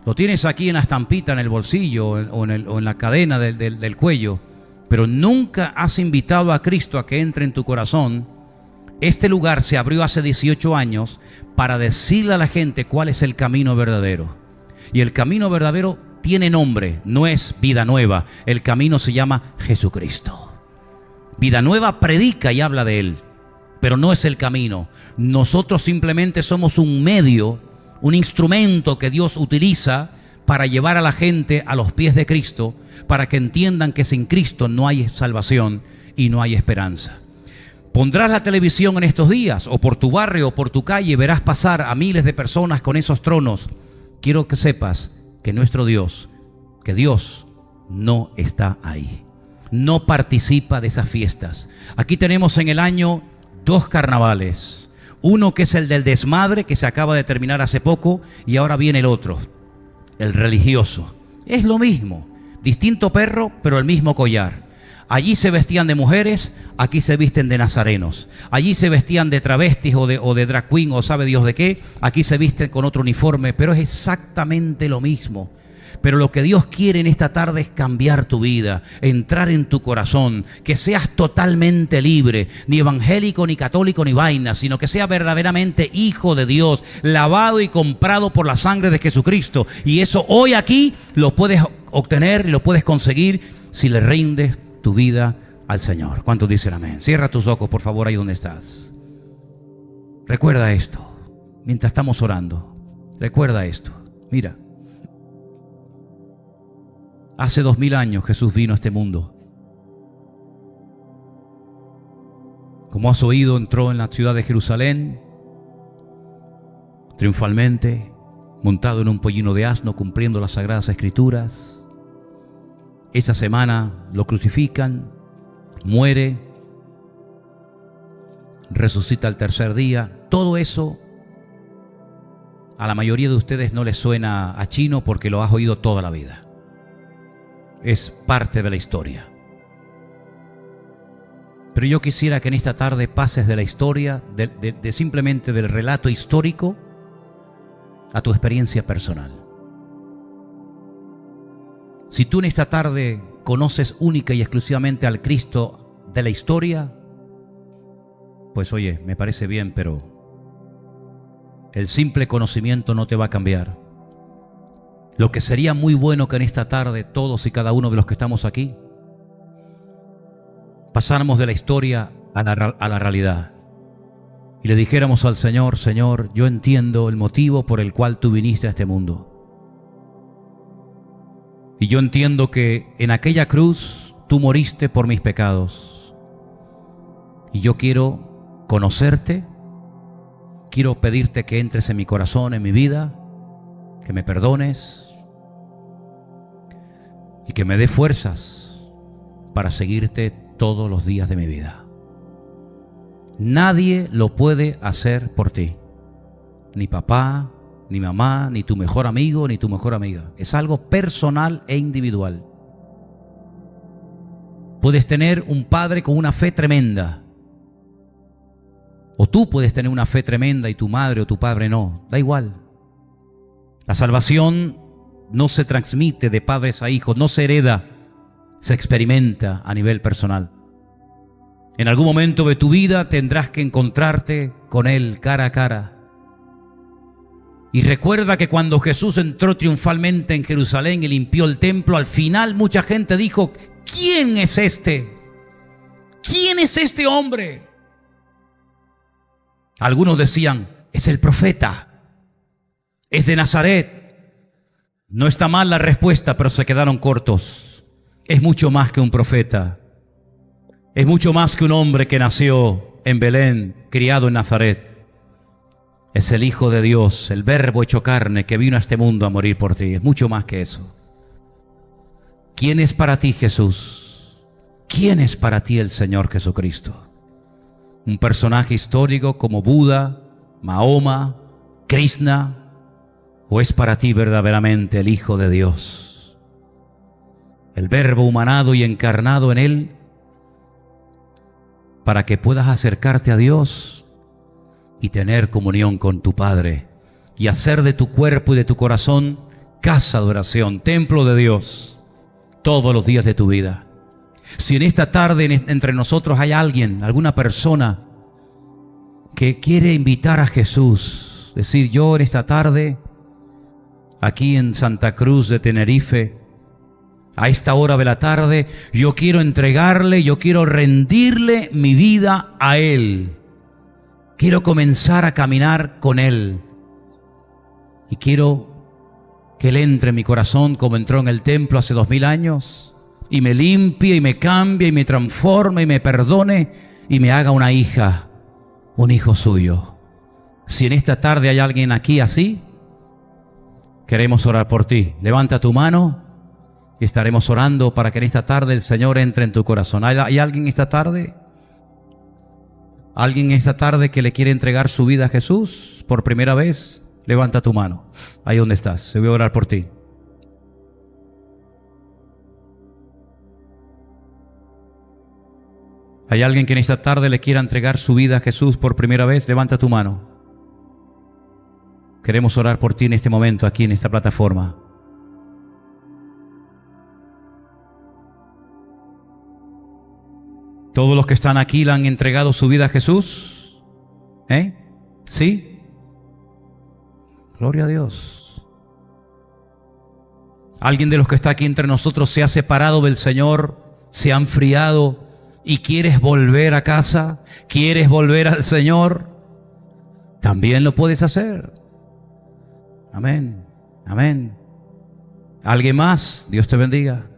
lo tienes aquí en la estampita en el bolsillo o en la cadena del cuello, pero nunca has invitado a Cristo a que entre en tu corazón. Este lugar se abrió hace 18 años para decirle a la gente cuál es el camino verdadero. Y el camino verdadero tiene nombre, no es Vida Nueva, el camino se llama Jesucristo. Vida Nueva predica y habla de Él, pero no es el camino. Nosotros simplemente somos un medio, un instrumento que Dios utiliza para llevar a la gente a los pies de Cristo, para que entiendan que sin Cristo no hay salvación y no hay esperanza. Pondrás la televisión en estos días, o por tu barrio o por tu calle, verás pasar a miles de personas con esos tronos. Quiero que sepas que nuestro Dios, que Dios no está ahí. No participa de esas fiestas. Aquí tenemos en el año 2 carnavales. Uno que es el del desmadre, que se acaba de terminar hace poco, y ahora viene el otro, el religioso. Es lo mismo, distinto perro, pero el mismo collar. Allí se vestían de mujeres, aquí se visten de nazarenos. Allí se vestían de travestis o de drag queen o sabe Dios de qué. Aquí se visten con otro uniforme, pero es exactamente lo mismo. Pero lo que Dios quiere en esta tarde es cambiar tu vida, entrar en tu corazón, que seas totalmente libre, ni evangélico, ni católico, ni vaina, sino que seas verdaderamente hijo de Dios, lavado y comprado por la sangre de Jesucristo. Y eso hoy aquí lo puedes obtener y lo puedes conseguir si le rindes tu vida al Señor. ¿Cuántos dicen amén? Cierra tus ojos, por favor, ahí donde estás. Recuerda esto, mientras estamos orando. Recuerda esto. Mira, hace 2000 años Jesús vino a este mundo. Como has oído, entró en la ciudad de Jerusalén triunfalmente, montado en un pollino de asno, cumpliendo las sagradas escrituras. Esa semana lo crucifican, muere, resucita al tercer día. Todo eso a la mayoría de ustedes no les suena a chino porque lo has oído toda la vida. Es parte de la historia. Pero yo quisiera que en esta tarde pases de la historia, de simplemente del relato histórico, a tu experiencia personal. Si tú en esta tarde conoces única y exclusivamente al Cristo de la historia, pues oye, me parece bien, pero el simple conocimiento no te va a cambiar. Lo que sería muy bueno que en esta tarde todos y cada uno de los que estamos aquí pasáramos de la historia a la realidad y le dijéramos al Señor: Señor, yo entiendo el motivo por el cual tú viniste a este mundo. Y yo entiendo que en aquella cruz tú moriste por mis pecados. Y yo quiero conocerte, quiero pedirte que entres en mi corazón, en mi vida, que me perdones y que me dé fuerzas para seguirte todos los días de mi vida. Nadie lo puede hacer por ti. Ni papá, ni mamá, ni tu mejor amigo, ni tu mejor amiga. Es algo personal e individual. Puedes tener un padre con una fe tremenda, o tú puedes tener una fe tremenda y tu madre o tu padre no. Da igual. La salvación no se transmite de padres a hijos, no se hereda, se experimenta a nivel personal. En algún momento de tu vida tendrás que encontrarte con Él cara a cara. Y recuerda que cuando Jesús entró triunfalmente en Jerusalén y limpió el templo, al final mucha gente dijo: ¿quién es este? ¿Quién es este hombre? Algunos decían: es el profeta, es de Nazaret. No está mal la respuesta, pero se quedaron cortos. Es mucho más que un profeta. Es mucho más que un hombre que nació en Belén, criado en Nazaret. Es el Hijo de Dios, el Verbo hecho carne, que vino a este mundo a morir por ti. Es mucho más que eso. ¿Quién es para ti Jesús? ¿Quién es para ti el Señor Jesucristo? ¿Un personaje histórico como Buda, Mahoma, Krishna? ¿O es para ti verdaderamente el Hijo de Dios? El Verbo humanado y encarnado en Él, para que puedas acercarte a Dios y tener comunión con tu Padre y hacer de tu cuerpo y de tu corazón casa de oración, templo de Dios, todos los días de tu vida. Si en esta tarde entre nosotros hay alguien, alguna persona que quiere invitar a Jesús, decir: yo en esta tarde, aquí en Santa Cruz de Tenerife, a esta hora de la tarde, yo quiero entregarle, yo quiero rendirle mi vida a Él. Quiero comenzar a caminar con Él. Y quiero que Él entre en mi corazón como entró en el templo hace 2000 años. Y me limpie, y me cambie, y me transforme, y me perdone, y me haga una hija, un hijo suyo. Si en esta tarde hay alguien aquí así, queremos orar por ti. Levanta tu mano y estaremos orando para que en esta tarde el Señor entre en tu corazón. ¿Hay alguien esta tarde? ¿Alguien esta tarde que le quiere entregar su vida a Jesús por primera vez? Levanta tu mano, ahí donde estás. Yo voy a orar por ti. ¿Hay alguien que en esta tarde le quiera entregar su vida a Jesús por primera vez? Levanta tu mano. Queremos orar por ti en este momento, aquí en esta plataforma. ¿Todos los que están aquí le han entregado su vida a Jesús? ¿Sí? Gloria a Dios. ¿Alguien de los que está aquí entre nosotros se ha separado del Señor, se ha enfriado y quieres volver a casa? ¿Quieres volver al Señor? También lo puedes hacer. Amén, amén. ¿Alguien más? Dios te bendiga.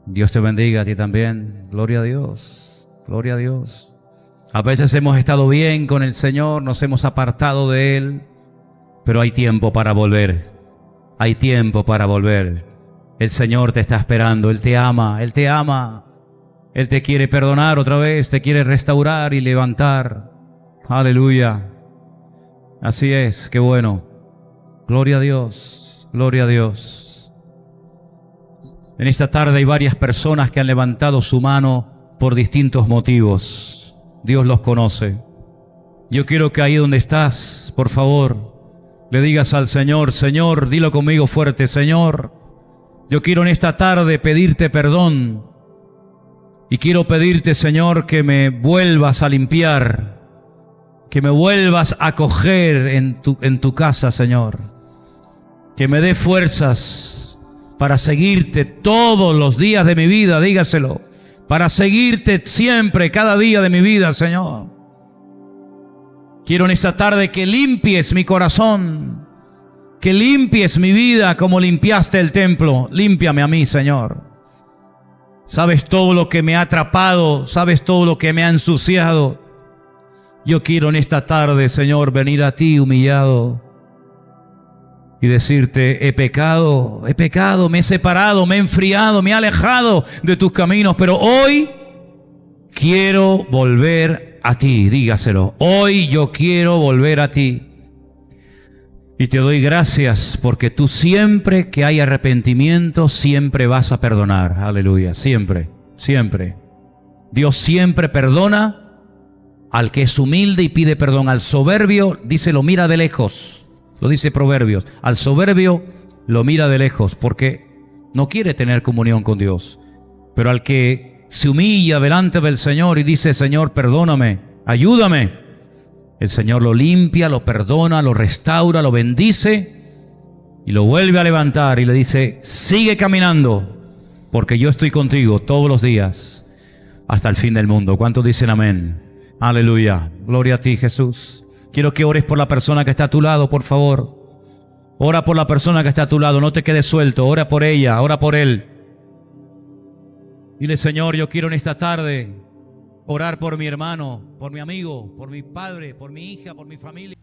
Dios te bendiga a ti también. Gloria a Dios, gloria a Dios. A veces hemos estado bien con el Señor, nos hemos apartado de Él, pero hay tiempo para volver. Hay tiempo para volver. El Señor te está esperando, Él te ama, Él te ama. Él te quiere perdonar otra vez, te quiere restaurar y levantar. Aleluya. Así es, qué bueno. Gloria a Dios, gloria a Dios. En esta tarde hay varias personas que han levantado su mano por distintos motivos. Dios los conoce. Yo quiero que ahí donde estás, por favor, le digas al Señor, Señor, dilo conmigo fuerte, Señor, yo quiero en esta tarde pedirte perdón. Y quiero pedirte, Señor, que me vuelvas a limpiar, que me vuelvas a acoger en tu casa, Señor. Que me dé fuerzas para seguirte todos los días de mi vida, dígaselo. Para seguirte siempre, cada día de mi vida, Señor. Quiero en esta tarde que limpies mi corazón, que limpies mi vida como limpiaste el templo. Límpiame a mí, Señor. Sabes todo lo que me ha atrapado, sabes todo lo que me ha ensuciado. Yo quiero en esta tarde, Señor, venir a ti humillado y decirte, he pecado, me he separado, me he enfriado, me he alejado de tus caminos, pero hoy quiero volver a ti, dígaselo. Hoy yo quiero volver a ti. Y te doy gracias porque tú siempre que hay arrepentimiento, siempre vas a perdonar. Aleluya, siempre, siempre. Dios siempre perdona al que es humilde y pide perdón. Al soberbio, dice, lo mira de lejos. Lo dice Proverbios. Al soberbio lo mira de lejos porque no quiere tener comunión con Dios. Pero al que se humilla delante del Señor y dice, Señor, perdóname, ayúdame, el Señor lo limpia, lo perdona, lo restaura, lo bendice y lo vuelve a levantar y le dice, sigue caminando porque yo estoy contigo todos los días hasta el fin del mundo. ¿Cuántos dicen amén? Aleluya. Gloria a ti, Jesús. Quiero que ores por la persona que está a tu lado, por favor. Ora por la persona que está a tu lado, no te quedes suelto. Ora por ella, ora por él. Dile, Señor, yo quiero en esta tarde orar por mi hermano, por mi amigo, por mi padre, por mi hija, por mi familia.